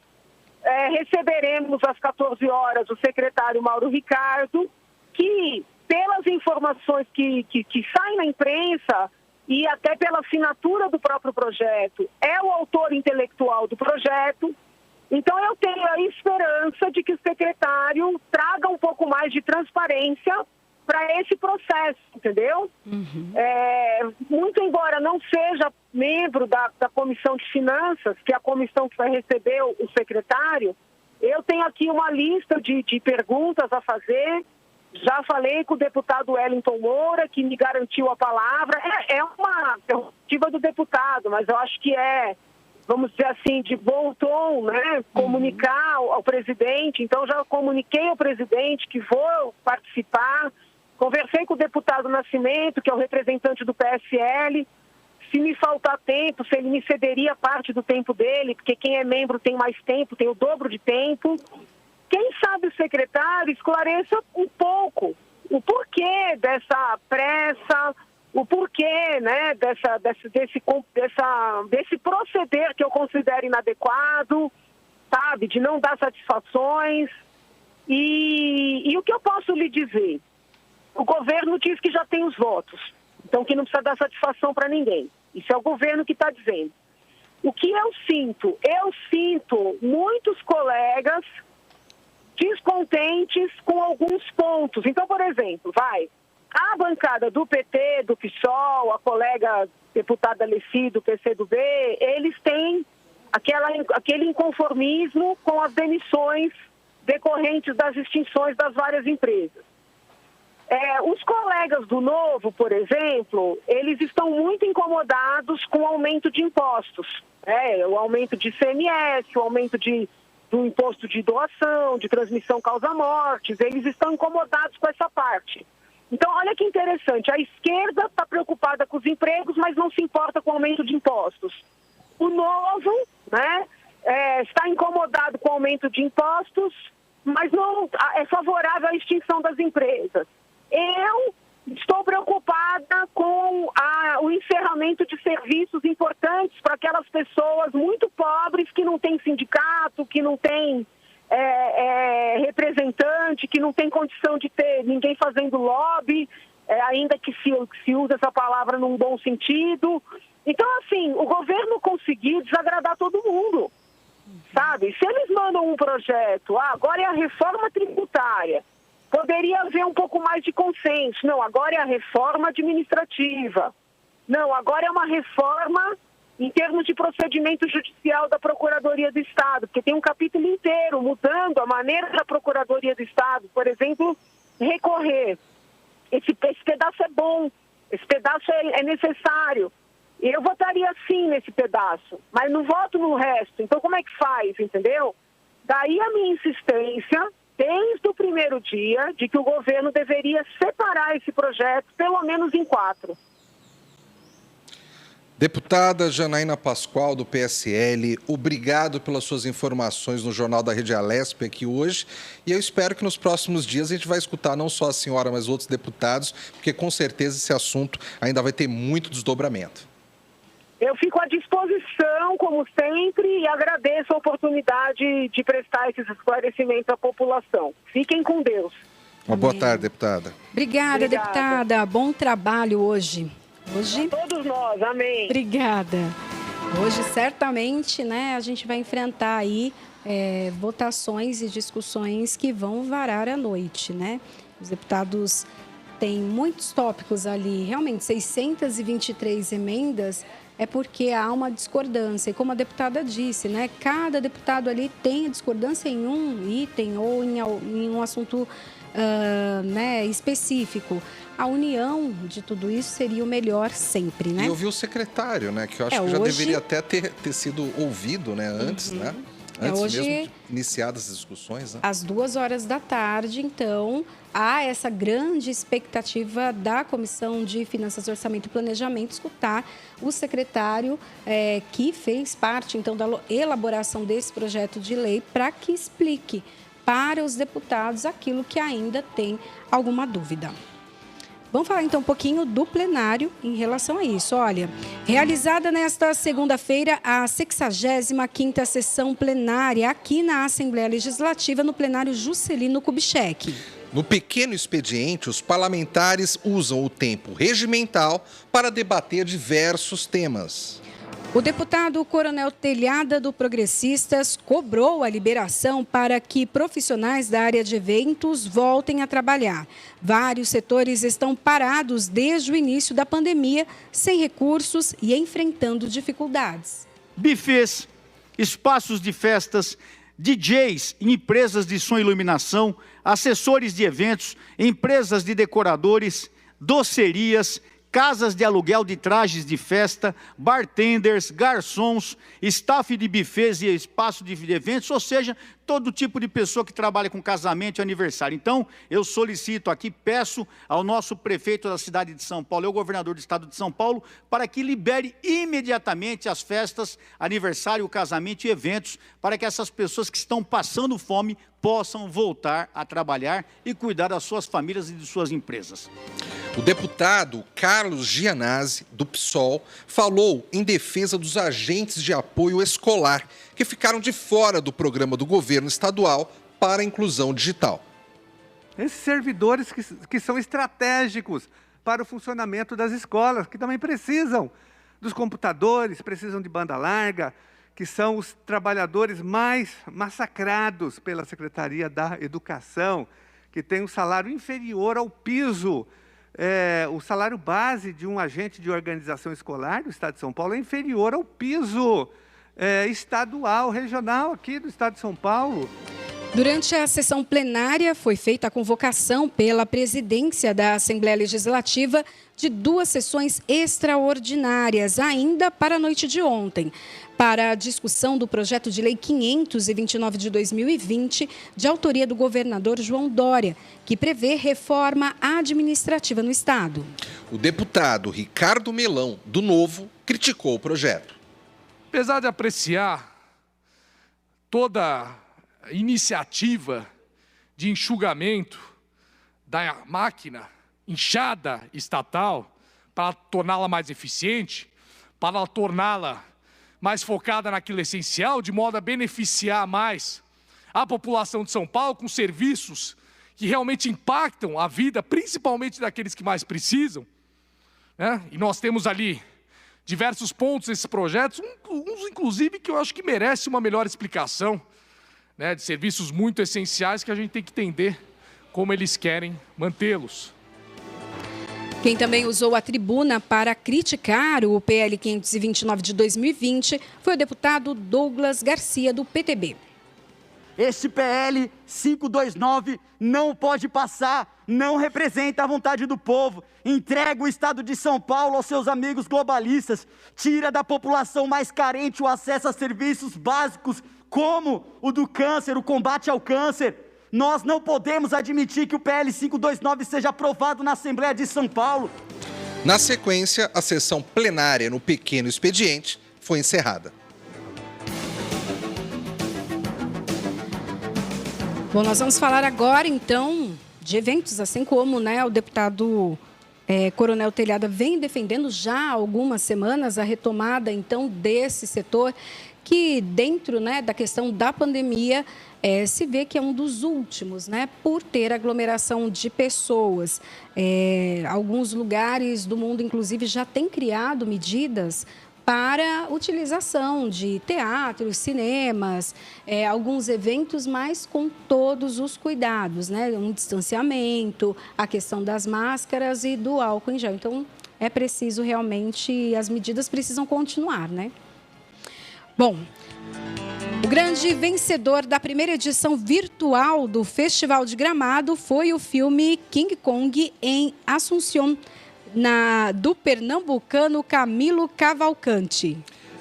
receberemos às 14 horas o secretário Mauro Ricardo, que pelas informações que saem na imprensa e até pela assinatura do próprio projeto, é o autor intelectual do projeto. Então, eu tenho a esperança de que o secretário traga um pouco mais de transparência para esse processo, entendeu? Muito embora não seja membro da Comissão de Finanças, que é a comissão que vai receber o secretário, eu tenho aqui uma lista de perguntas a fazer. Já falei com o deputado Wellington Moura, que me garantiu a palavra. É uma prerrogativa do deputado, mas eu acho que vamos dizer assim, de bom tom, né? Comunicar ao presidente. Então, já comuniquei ao presidente que vou participar. Conversei com o deputado Nascimento, que é o representante do PSL. Se me faltar tempo, se ele me cederia parte do tempo dele, porque quem é membro tem mais tempo, tem o dobro de tempo. Quem sabe o secretário esclareça um pouco o porquê dessa pressa, o porquê, né, desse proceder que eu considero inadequado, sabe, de não dar satisfações. E o que eu posso lhe dizer? O governo diz que já tem os votos, então que não precisa dar satisfação para ninguém. Isso é o governo que está dizendo. O que eu sinto? Eu sinto muitos colegas descontentes com alguns pontos. Então, por exemplo, a bancada do PT, do PSOL, a colega deputada Alessi do PCdoB, eles têm aquele inconformismo com as demissões decorrentes das extinções das várias empresas. Os colegas do Novo, por exemplo, eles estão muito incomodados com o aumento de impostos. O aumento de ICMS, o aumento do imposto de doação, de transmissão causa-mortes, eles estão incomodados com essa parte. Então, olha que interessante, a esquerda está preocupada com os empregos, mas não se importa com o aumento de impostos. O Novo, né, está incomodado com o aumento de impostos, mas não é favorável à extinção das empresas. Eu estou preocupada com o encerramento de serviços importantes para aquelas pessoas muito pobres que não têm sindicato, que não têm representante, que não tem condição de ter ninguém fazendo lobby, ainda que se use essa palavra num bom sentido. Então, assim, o governo conseguiu desagradar todo mundo, sabe? Se eles mandam um projeto, agora é a reforma tributária, poderia haver um pouco mais de consenso. Não, agora é a reforma administrativa. Não, agora é uma reforma em termos de procedimento judicial da Procuradoria do Estado, porque tem um capítulo inteiro mudando a maneira da Procuradoria do Estado, por exemplo, recorrer. Esse pedaço é bom, esse pedaço é necessário. Eu votaria sim nesse pedaço, mas não voto no resto. Então, como é que faz, entendeu? Daí a minha insistência, desde o primeiro dia, de que o governo deveria separar esse projeto, pelo menos em 4. Deputada Janaína Pascoal, do PSL, obrigado pelas suas informações no Jornal da Rede Alesp aqui hoje. E eu espero que nos próximos dias a gente vai escutar não só a senhora, mas outros deputados, porque com certeza esse assunto ainda vai ter muito desdobramento. Eu fico à disposição, como sempre, e agradeço a oportunidade de prestar esses esclarecimentos à população. Fiquem com Deus. Uma boa tarde, deputada. Obrigada, deputada. Bom trabalho hoje. A todos nós, amém. Obrigada. Hoje, certamente, né, a gente vai enfrentar aí votações e discussões que vão varar à noite, né? Os deputados têm muitos tópicos ali, realmente 623 emendas, é porque há uma discordância. E como a deputada disse, né, cada deputado ali tem discordância em um item ou em um assunto específico. A união de tudo isso seria o melhor sempre, né? E ouvir o secretário, né? Que eu acho que já deveria até ter sido ouvido, né? Antes, né? Antes hoje, mesmo de iniciadas as discussões, né? Às 14h, então, há essa grande expectativa da Comissão de Finanças, Orçamento e Planejamento escutar o secretário que fez parte, então, da elaboração desse projeto de lei para que explique para os deputados aquilo que ainda tem alguma dúvida. Vamos falar então um pouquinho do plenário em relação a isso. Olha, realizada nesta segunda-feira a 65ª sessão plenária aqui na Assembleia Legislativa, no plenário Juscelino Kubitschek. No pequeno expediente, os parlamentares usam o tempo regimental para debater diversos temas. O deputado Coronel Telhada, do Progressistas, cobrou a liberação para que profissionais da área de eventos voltem a trabalhar. Vários setores estão parados desde o início da pandemia, sem recursos e enfrentando dificuldades. Bufês, espaços de festas, DJs em empresas de som e iluminação, assessores de eventos, empresas de decoradores, docerias, casas de aluguel de trajes de festa, bartenders, garçons, staff de bufês e espaço de eventos, ou seja, todo tipo de pessoa que trabalha com casamento e aniversário. Então, eu solicito aqui, peço ao nosso prefeito da cidade de São Paulo e ao governador do estado de São Paulo, para que libere imediatamente as festas, aniversário, casamento e eventos, para que essas pessoas que estão passando fome possam voltar a trabalhar e cuidar das suas famílias e de suas empresas. O deputado Carlos Gianazzi, do PSOL, falou em defesa dos agentes de apoio escolar, que ficaram de fora do programa do governo estadual para a inclusão digital. Esses servidores que são estratégicos para o funcionamento das escolas, que também precisam dos computadores, precisam de banda larga, que são os trabalhadores mais massacrados pela Secretaria da Educação, que tem um salário inferior ao piso. O salário base de um agente de organização escolar do Estado de São Paulo é inferior ao piso estadual, regional aqui do Estado de São Paulo. Durante a sessão plenária, foi feita a convocação pela presidência da Assembleia Legislativa de 2 sessões extraordinárias, ainda para a noite de ontem, para a discussão do projeto de lei 529 de 2020, de autoria do governador João Dória, que prevê reforma administrativa no Estado. O deputado Ricardo Melão, do Novo, criticou o projeto. Apesar de apreciar toda iniciativa de enxugamento da máquina inchada estatal para torná-la mais eficiente, para torná-la mais focada naquilo essencial, de modo a beneficiar mais a população de São Paulo com serviços que realmente impactam a vida, principalmente daqueles que mais precisam, né? E nós temos ali diversos pontos nesses projetos, uns inclusive que eu acho que merece uma melhor explicação, né, de serviços muito essenciais que a gente tem que entender como eles querem mantê-los. Quem também usou a tribuna para criticar o PL 529 de 2020 foi o deputado Douglas Garcia, do PTB. Este PL 529 não pode passar, não representa a vontade do povo, entrega o Estado de São Paulo aos seus amigos globalistas, tira da população mais carente o acesso a serviços básicos, como o do câncer, o combate ao câncer. Nós não podemos admitir que o PL 529 seja aprovado na Assembleia de São Paulo. Na sequência, a sessão plenária no pequeno expediente foi encerrada. Bom, nós vamos falar agora, então, de eventos, assim como, né, o deputado Coronel Telhada vem defendendo já há algumas semanas a retomada, então, desse setor que, dentro, né, da questão da pandemia, se vê que é um dos últimos, né, por ter aglomeração de pessoas. Alguns lugares do mundo, inclusive, já têm criado medidas para utilização de teatros, cinemas, alguns eventos, mas com todos os cuidados, né? Um distanciamento, a questão das máscaras e do álcool em gel. Então, é preciso realmente, as medidas precisam continuar, né? Bom, o grande vencedor da primeira edição virtual do Festival de Gramado foi o filme King Kong em Assunção, do pernambucano Camilo Cavalcante.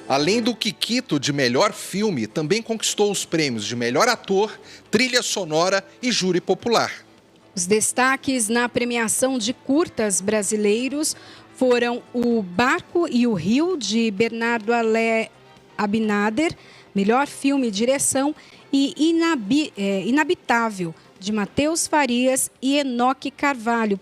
Além do Kikito de melhor filme, também conquistou os prêmios de melhor ator, trilha sonora e júri popular. Os destaques na premiação de curtas brasileiros foram O Barco e o Rio, de Bernardo Alé Abinader, melhor filme e direção, e Inabitável, de Matheus Farias e Enoque Carvalho,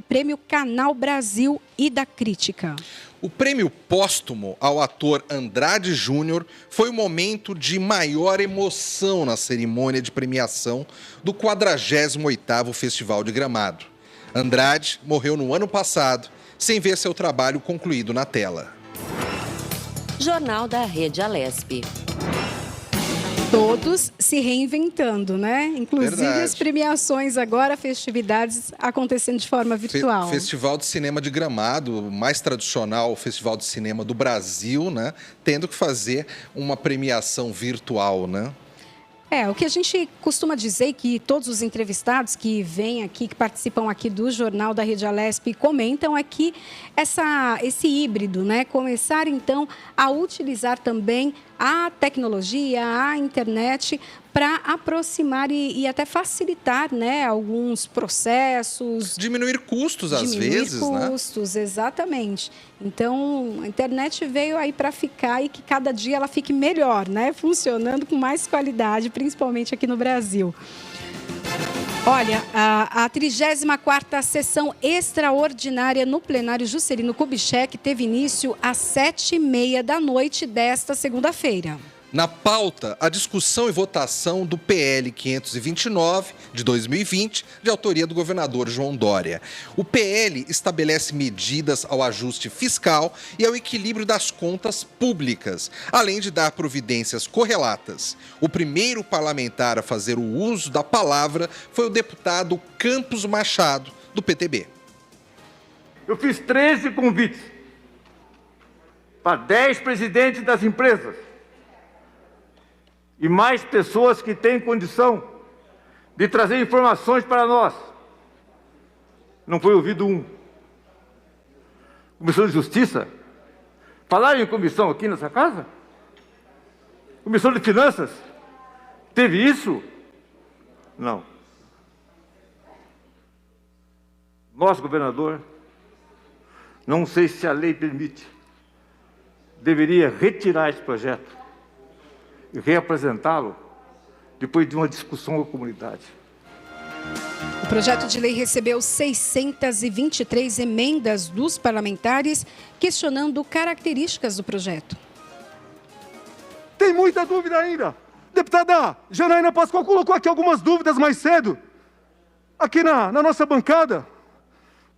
prêmio Canal Brasil e da Crítica. O prêmio póstumo ao ator Andrade Júnior foi o momento de maior emoção na cerimônia de premiação do 48º Festival de Gramado. Andrade morreu no ano passado, sem ver seu trabalho concluído na tela. Jornal da Rede Alesp. Todos se reinventando, né? Inclusive Verdade. as premiações agora, festividades acontecendo de forma virtual. Festival de Cinema de Gramado, o mais tradicional festival de cinema do Brasil, né? Tendo que fazer uma premiação virtual, né? O que a gente costuma dizer que todos os entrevistados que vêm aqui, que participam aqui do Jornal da Rede Alesp comentam é que esse híbrido, né? Começar então a utilizar também a tecnologia, a internet para aproximar e até facilitar, né, alguns processos. Diminuir custos às vezes, né? Diminuir custos, exatamente. Então, a internet veio aí para ficar e que cada dia ela fique melhor, né? Funcionando com mais qualidade, principalmente aqui no Brasil. Olha, a 34ª sessão extraordinária no plenário Juscelino Kubitschek teve início às 7h30 da noite desta segunda-feira. Na pauta, a discussão e votação do PL 529 de 2020, de autoria do governador João Dória. O PL estabelece medidas ao ajuste fiscal e ao equilíbrio das contas públicas, além de dar providências correlatas. O primeiro parlamentar a fazer o uso da palavra foi o deputado Campos Machado, do PTB. Eu fiz 13 convites para 10 presidentes das empresas e mais pessoas que têm condição de trazer informações para nós. Não foi ouvido um. Comissão de Justiça? Falaram em comissão aqui nessa casa? Comissão de Finanças? Teve isso? Não. Nosso governador, não sei se a lei permite, deveria retirar esse projeto e reapresentá-lo depois de uma discussão com a comunidade. O projeto de lei recebeu 623 emendas dos parlamentares, questionando características do projeto. Tem muita dúvida ainda. Deputada Janaína Pascoal colocou aqui algumas dúvidas mais cedo, aqui na nossa bancada.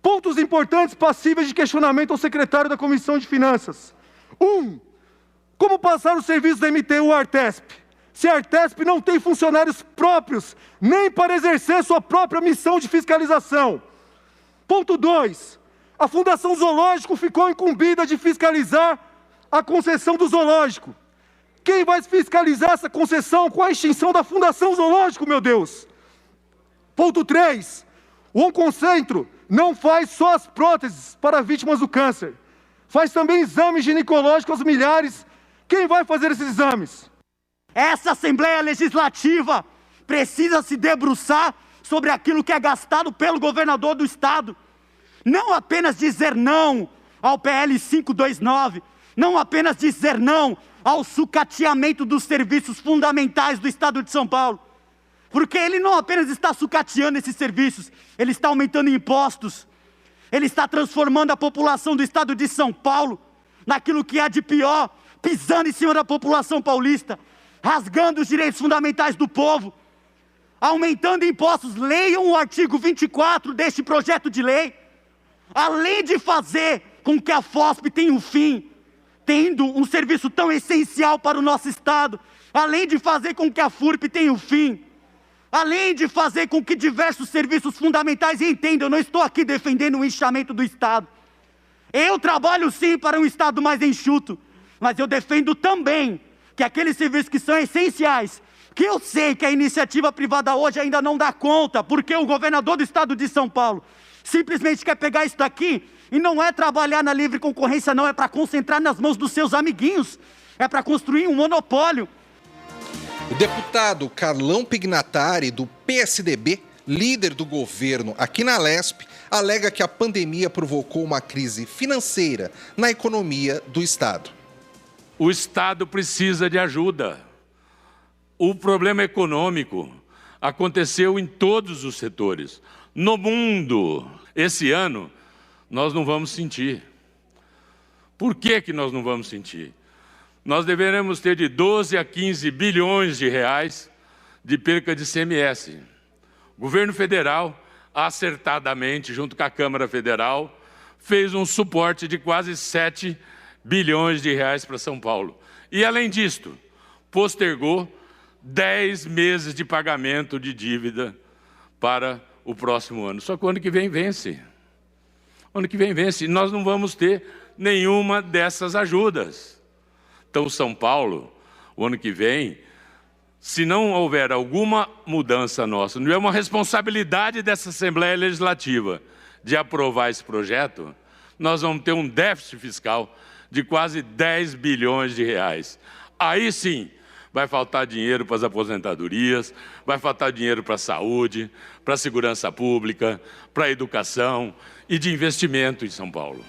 Pontos importantes passíveis de questionamento ao secretário da Comissão de Finanças. 1. Como passar o serviço da MTU à Artesp? Se a Artesp não tem funcionários próprios, nem para exercer sua própria missão de fiscalização. Ponto 2. A Fundação Zoológico ficou incumbida de fiscalizar a concessão do zoológico. Quem vai fiscalizar essa concessão com a extinção da Fundação Zoológico, meu Deus? Ponto 3. O Onconcentro não faz só as próteses para vítimas do câncer. Faz também exames ginecológicos aos milhares. Quem vai fazer esses exames? Essa Assembleia Legislativa precisa se debruçar sobre aquilo que é gastado pelo governador do Estado. Não apenas dizer não ao PL 529, não apenas dizer não ao sucateamento dos serviços fundamentais do Estado de São Paulo. Porque ele não apenas está sucateando esses serviços, ele está aumentando impostos, ele está transformando a população do Estado de São Paulo naquilo que há de pior, pisando em cima da população paulista, rasgando os direitos fundamentais do povo, aumentando impostos. Leiam o artigo 24 deste projeto de lei. Além de fazer com que a FOSP tenha um fim, tendo um serviço tão essencial para o nosso Estado, além de fazer com que a FURP tenha um fim, além de fazer com que diversos serviços fundamentais, e entendam, eu não estou aqui defendendo o inchamento do Estado. Eu trabalho sim para um Estado mais enxuto, mas eu defendo também que aqueles serviços que são essenciais, que eu sei que a iniciativa privada hoje ainda não dá conta, porque o governador do Estado de São Paulo simplesmente quer pegar isso daqui e não é trabalhar na livre concorrência, não, é para concentrar nas mãos dos seus amiguinhos, é para construir um monopólio. O deputado Carlão Pignatari, do PSDB, líder do governo aqui na Alesp, alega que a pandemia provocou uma crise financeira na economia do Estado. O Estado precisa de ajuda. O problema econômico aconteceu em todos os setores. No mundo, esse ano, nós não vamos sentir. Por que nós não vamos sentir? Nós deveremos ter de 12 a 15 bilhões de reais de perca de ICMS. O governo federal, acertadamente, junto com a Câmara Federal, fez um suporte de quase 7 bilhões de reais para São Paulo. E, além disto, postergou 10 meses de pagamento de dívida para o próximo ano. Só que o ano que vem vence. O ano que vem vence. E nós não vamos ter nenhuma dessas ajudas. Então, São Paulo, o ano que vem, se não houver alguma mudança nossa, não é uma responsabilidade dessa Assembleia Legislativa de aprovar esse projeto, nós vamos ter um déficit fiscal de quase 10 bilhões de reais. Aí sim, vai faltar dinheiro para as aposentadorias, vai faltar dinheiro para a saúde, para a segurança pública, para a educação e de investimento em São Paulo.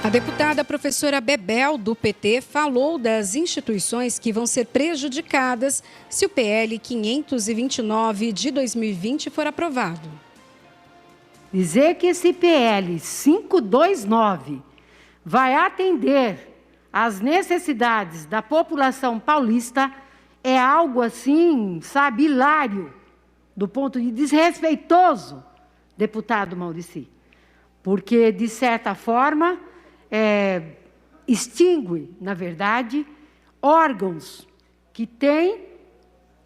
A deputada professora Bebel, do PT, falou das instituições que vão ser prejudicadas se o PL 529 de 2020 for aprovado. Dizer que esse PL 529 vai atender às necessidades da população paulista é algo assim, sabe, hilário, do ponto de desrespeitoso, deputado Maurici. Porque, de certa forma, extingue, na verdade, órgãos que têm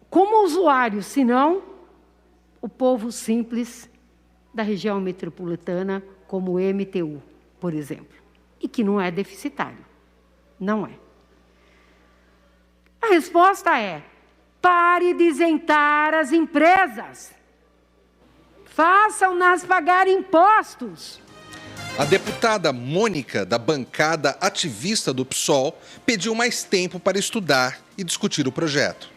como usuário, senão o povo simples da região metropolitana, como o MTU, por exemplo, e que não é deficitário. Não é. A resposta é: pare de isentar as empresas. Façam-nas pagar impostos. A deputada Mônica, da bancada ativista do PSOL, pediu mais tempo para estudar e discutir o projeto.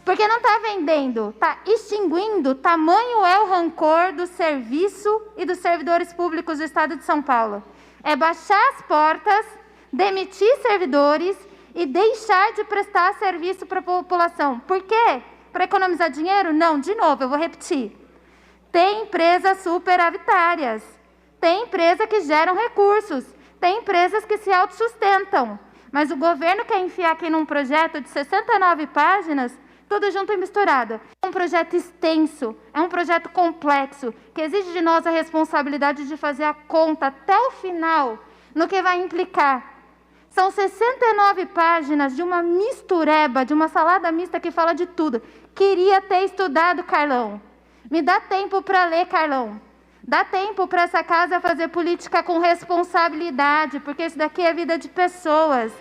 Porque não está vendendo, está extinguindo. Tamanho é o rancor do serviço e dos servidores públicos do Estado de São Paulo. É baixar as portas, demitir servidores e deixar de prestar serviço para a população. Por quê? Para economizar dinheiro? Não, de novo, eu vou repetir. Tem empresas superavitárias. Tem empresas que geram recursos, tem empresas que se autossustentam, mas o governo quer enfiar aqui num projeto de 69 páginas, tudo junto e misturado. É um projeto extenso, é um projeto complexo, que exige de nós a responsabilidade de fazer a conta até o final, no que vai implicar. São 69 páginas de uma mistureba, de uma salada mista que fala de tudo. Queria ter estudado, Carlão. Me dá tempo para ler, Carlão. Dá tempo para essa casa fazer política com responsabilidade, porque isso daqui é vida de pessoas.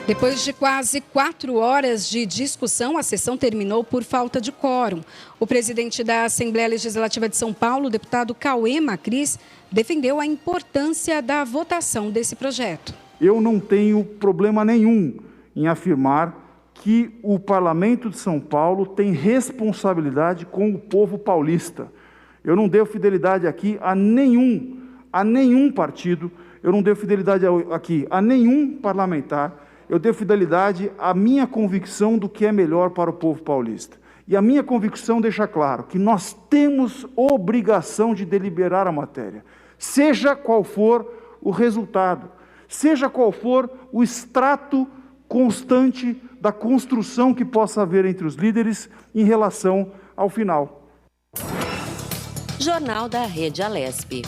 Depois de quase 4 horas de discussão, a sessão terminou por falta de quórum. O presidente da Assembleia Legislativa de São Paulo, o deputado Cauê Macris, defendeu a importância da votação desse projeto. Eu não tenho problema nenhum em afirmar que o Parlamento de São Paulo tem responsabilidade com o povo paulista. Eu não devo fidelidade aqui a nenhum partido, eu não devo fidelidade aqui a nenhum parlamentar, eu devo fidelidade à minha convicção do que é melhor para o povo paulista. E a minha convicção deixa claro que nós temos obrigação de deliberar a matéria, seja qual for o resultado, seja qual for o extrato constante da construção que possa haver entre os líderes em relação ao final. Jornal da Rede Alesp.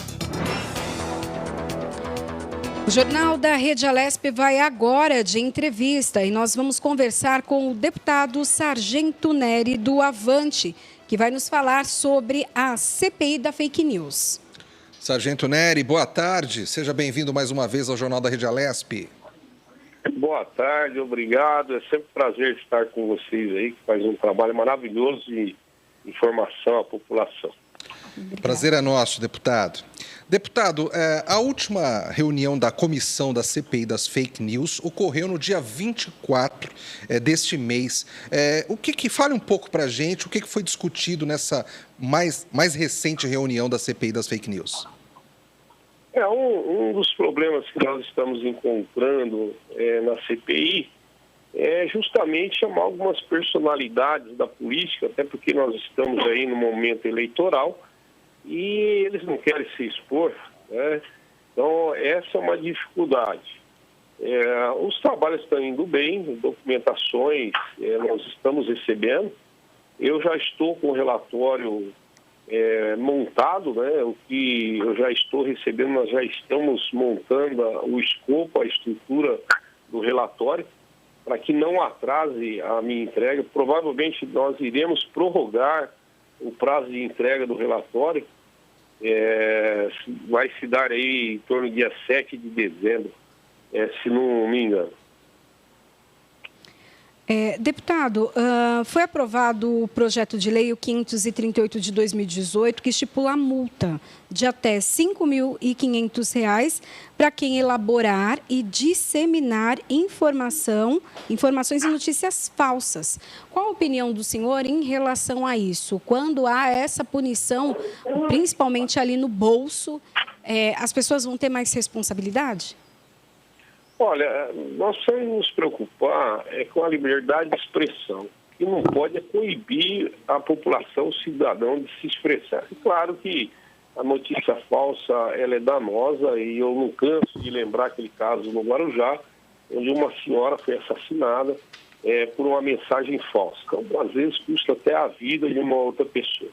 O Jornal da Rede Alesp vai agora de entrevista e nós vamos conversar com o deputado Sargento Nery do Avante, que vai nos falar sobre a CPI da Fake News. Sargento Nery, boa tarde. Seja bem-vindo mais uma vez ao Jornal da Rede Alesp. Boa tarde, obrigado. É sempre um prazer estar com vocês aí, que faz um trabalho maravilhoso de informação à população. Obrigada. Prazer é nosso, deputado. Deputado, a última reunião da comissão da CPI das Fake News ocorreu no dia 24 deste mês. Fale um pouco para a gente o que foi discutido nessa mais recente reunião da CPI das Fake News. Um dos problemas que nós estamos encontrando na CPI é justamente chamar algumas personalidades da política, até porque nós estamos aí no momento eleitoral, e eles não querem se expor, né? Então, essa é uma dificuldade. Os trabalhos estão indo bem, documentações nós estamos recebendo. Eu já estou com o relatório montado, né? O que eu já estou recebendo, nós já estamos montando o escopo, a estrutura do relatório, para que não atrase a minha entrega. Provavelmente nós iremos prorrogar o prazo de entrega do relatório, vai se dar aí em torno do dia 7 de dezembro, se não me engano. Deputado, foi aprovado o projeto de lei, o 538 de 2018, que estipula a multa de até R$ 5.500 para quem elaborar e disseminar informações e notícias falsas. Qual a opinião do senhor em relação a isso? Quando há essa punição, principalmente ali no bolso, as pessoas vão ter mais responsabilidade? Olha, nós precisamos nos preocupar com a liberdade de expressão, que não pode coibir a população, o cidadão, de se expressar. É claro que a notícia falsa ela é danosa e eu não canso de lembrar aquele caso no Guarujá, onde uma senhora foi assassinada por uma mensagem falsa. Então, às vezes, custa até a vida de uma outra pessoa.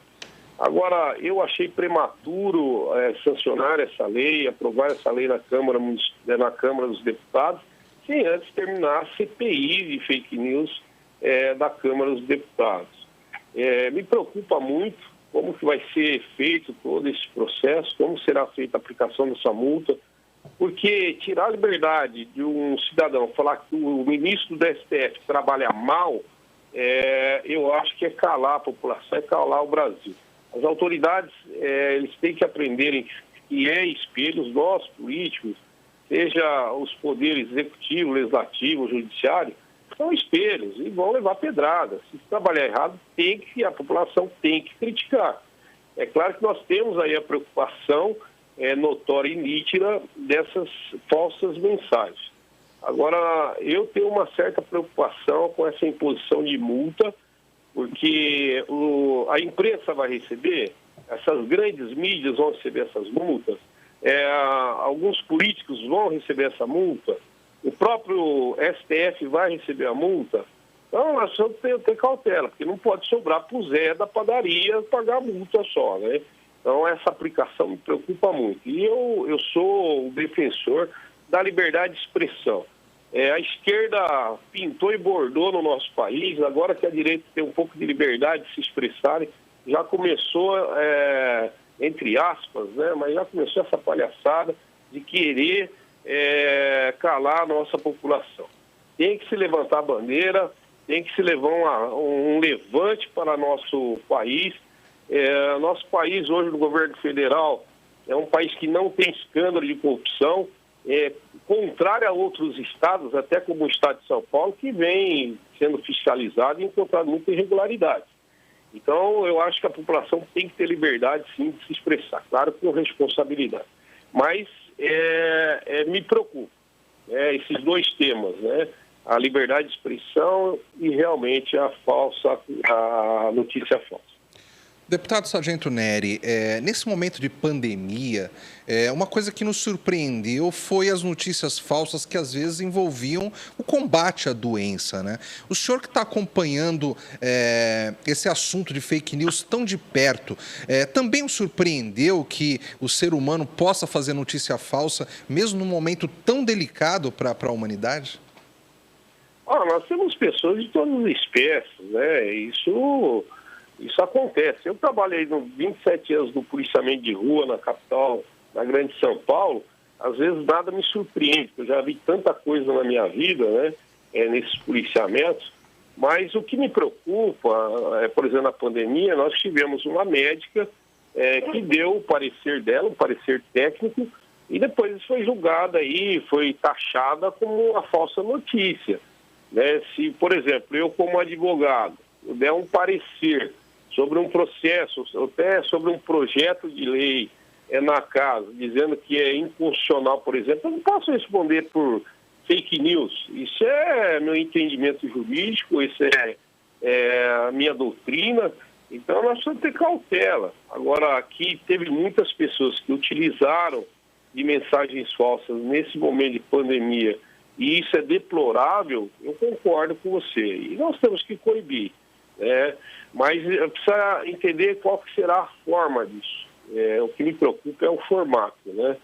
Agora, eu achei prematuro sancionar essa lei, aprovar essa lei na Câmara dos Deputados, sem antes terminar a CPI de fake news da Câmara dos Deputados. Me preocupa muito como que vai ser feito todo esse processo, como será feita a aplicação dessa multa, porque tirar a liberdade de um cidadão, falar que o ministro do STF trabalha mal, eu acho que é calar a população, é calar o Brasil. As autoridades, eles têm que aprenderem que espelho, nós políticos, seja os poderes executivo, legislativo, judiciário, são espelhos e vão levar pedrada. Se trabalhar errado, a população tem que criticar. É claro que nós temos aí a preocupação notória e nítida dessas falsas mensagens. Agora, eu tenho uma certa preocupação com essa imposição de multa, porque a imprensa vai receber, essas grandes mídias vão receber essas multas, alguns políticos vão receber essa multa, o próprio STF vai receber a multa. Então, nós temos que ter cautela, porque não pode sobrar para o Zé da padaria pagar a multa só, né? Então, essa aplicação me preocupa muito. E eu sou o defensor da liberdade de expressão. A esquerda pintou e bordou no nosso país, agora que a direita tem um pouco de liberdade de se expressarem, já começou, entre aspas, né, mas já começou essa palhaçada de querer calar a nossa população. Tem que se levantar a bandeira, tem que se levar um levante para nosso país. Nosso país hoje, no governo federal, é um país que não tem escândalo de corrupção, contrário a outros estados, até como o estado de São Paulo, que vem sendo fiscalizado e encontrado muita irregularidade. Então, eu acho que a população tem que ter liberdade, sim, de se expressar, claro, com responsabilidade. Mas me preocupa esses dois temas, né? A liberdade de expressão e realmente a notícia falsa. Deputado Sargento Neri, nesse momento de pandemia, uma coisa que nos surpreendeu foi as notícias falsas que às vezes envolviam o combate à doença, né? O senhor que está acompanhando esse assunto de fake news tão de perto, também o surpreendeu que o ser humano possa fazer notícia falsa, mesmo num momento tão delicado para a humanidade? Nós temos pessoas de todas as espécies, né? Isso acontece. Eu trabalhei 27 anos no policiamento de rua na capital, na grande São Paulo. Às vezes nada me surpreende, eu já vi tanta coisa na minha vida, né, nesses policiamentos. Mas o que me preocupa, por exemplo, na pandemia, nós tivemos uma médica que deu o parecer dela, um parecer técnico, e depois isso foi julgada aí, foi taxada como uma falsa notícia. Né? Se, por exemplo, eu como advogado, eu der um parecer sobre um processo, até sobre um projeto de lei na casa, dizendo que é inconstitucional, por exemplo, eu não posso responder por fake news. Isso é meu entendimento jurídico, isso é a minha doutrina, então nós precisamos ter cautela. Agora, aqui teve muitas pessoas que utilizaram de mensagens falsas nesse momento de pandemia, e isso é deplorável, eu concordo com você. E nós temos que coibir, né? Mas precisa entender qual que será a forma disso. O que me preocupa é o formato, né?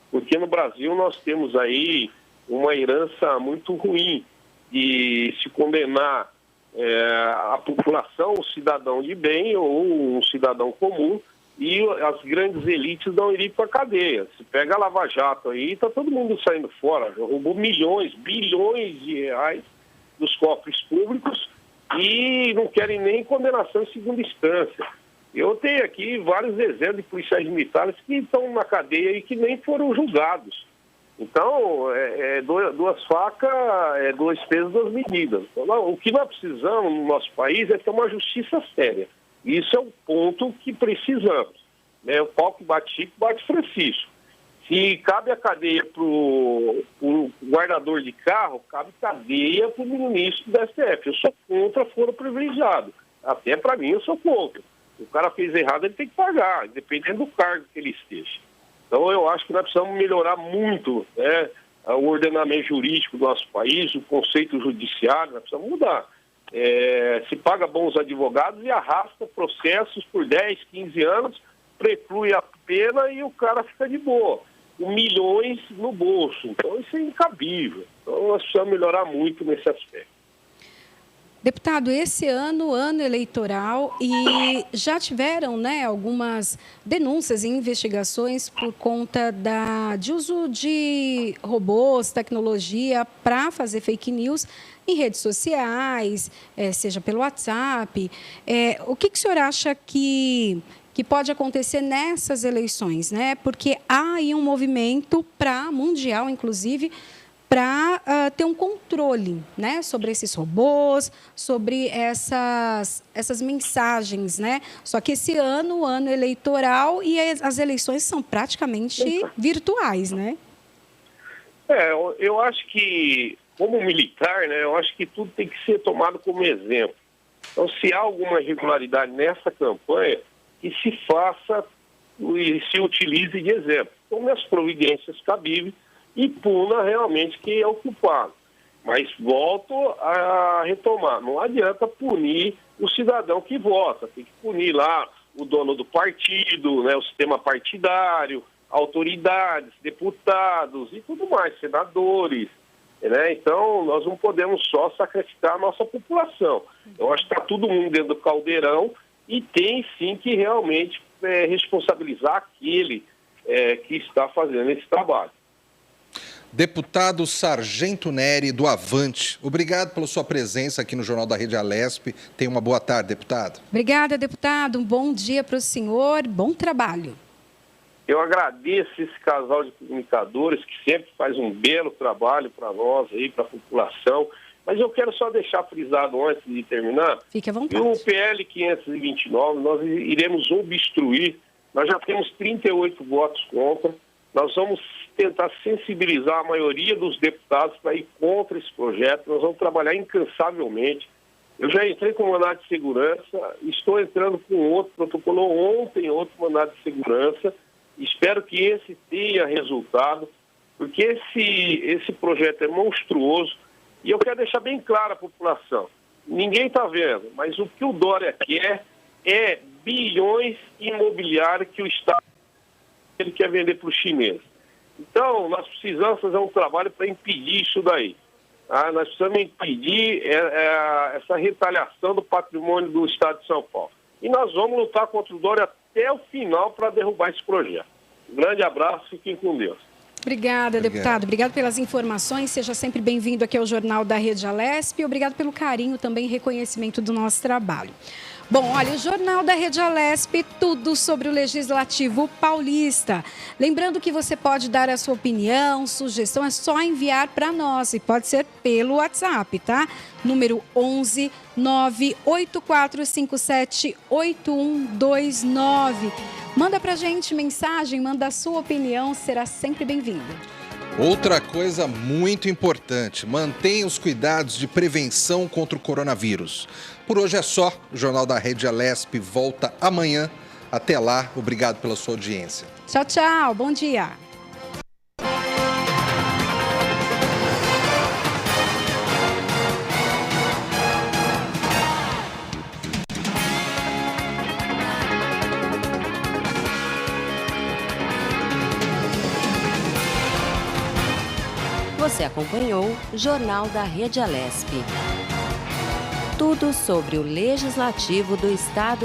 Porque no Brasil nós temos aí uma herança muito ruim de se condenar a população, o cidadão de bem ou um cidadão comum, e as grandes elites não irem para a cadeia. Se pega a Lava Jato aí, está todo mundo saindo fora, já roubou milhões, bilhões de reais dos cofres públicos e não querem nem condenação em segunda instância. Eu tenho aqui vários exemplos de policiais militares que estão na cadeia e que nem foram julgados. Então, duas facas, dois pesos, duas medidas. Então, o que nós precisamos no nosso país é ter uma justiça séria. Isso é o ponto que precisamos, né? O pau que bate Chico, bate Francisco. Se cabe a cadeia para o guardador de carro, cabe cadeia para o ministro do STF. Eu sou contra foro privilegiado. Até para mim, eu sou contra. Se o cara fez errado, ele tem que pagar, dependendo do cargo que ele esteja. Então, eu acho que nós precisamos melhorar muito, né, o ordenamento jurídico do nosso país, o conceito judiciário, nós precisamos mudar. Se paga bons advogados e arrasta processos por 10, 15 anos, preclui a pena e o cara fica de boa, com milhões no bolso. Então, isso é incabível. Então, nós precisamos melhorar muito nesse aspecto. Deputado, esse ano eleitoral, e já tiveram, né, algumas denúncias e investigações por conta de uso de robôs, tecnologia para fazer fake news em redes sociais, seja pelo WhatsApp. O que o senhor acha que pode acontecer nessas eleições, né? Porque há aí um movimento mundial, inclusive, para ter um controle, né, sobre esses robôs, sobre essas mensagens, né? Só que esse ano eleitoral, e as eleições são praticamente virtuais, né? Eu acho que, como militar, né, eu acho que tudo tem que ser tomado como exemplo. Então, se há alguma irregularidade nessa campanha, que se faça e se utilize de exemplo. Tome as providências cabíveis e puna realmente quem é o culpado. Mas volto a retomar, não adianta punir o cidadão que vota, tem que punir lá o dono do partido, né, o sistema partidário, autoridades, deputados e tudo mais, senadores, né? Então, nós não podemos só sacrificar a nossa população. Eu acho que está todo mundo dentro do caldeirão e tem sim que realmente responsabilizar aquele que está fazendo esse trabalho. Deputado Sargento Neri, do Avante, obrigado pela sua presença aqui no Jornal da Rede Alesp. Tenha uma boa tarde, deputado. Obrigada, deputado. Um bom dia para o senhor. Bom trabalho. Eu agradeço esse casal de comunicadores que sempre faz um belo trabalho para nós, aí, para a população. Mas eu quero só deixar frisado antes de terminar. Fique à vontade. Que o PL 529, nós iremos obstruir. Nós já temos 38 votos contra. Nós vamos tentar sensibilizar a maioria dos deputados para ir contra esse projeto. Nós vamos trabalhar incansavelmente. Eu já entrei com mandado de segurança, estou entrando com outro, protocolou ontem outro mandado de segurança. Espero que esse tenha resultado, porque esse projeto é monstruoso. E eu quero deixar bem claro à população, ninguém está vendo, mas o que o Dória quer é bilhões imobiliários que o Estado ele quer vender para os chineses. Então, nós precisamos fazer um trabalho para impedir isso daí. Nós precisamos impedir essa retaliação do patrimônio do Estado de São Paulo. E nós vamos lutar contra o Dória até o final para derrubar esse projeto. Um grande abraço, fiquem com Deus. Obrigada, deputado. Obrigado pelas informações. Seja sempre bem-vindo aqui ao Jornal da Rede Alesp. Obrigado pelo carinho também e reconhecimento do nosso trabalho. Bom, olha, o Jornal da Rede Alesp, tudo sobre o Legislativo Paulista. Lembrando que você pode dar a sua opinião, sugestão, é só enviar para nós. E pode ser pelo WhatsApp, tá? Número 11 98457 8129. Manda pra gente mensagem, manda a sua opinião, será sempre bem-vinda. Outra coisa muito importante, mantenha os cuidados de prevenção contra o coronavírus. Por hoje é só, o Jornal da Rede Alesp volta amanhã. Até lá, obrigado pela sua audiência. Tchau, tchau, bom dia. Você acompanhou o Jornal da Rede Alesp. Tudo sobre o Legislativo do Estado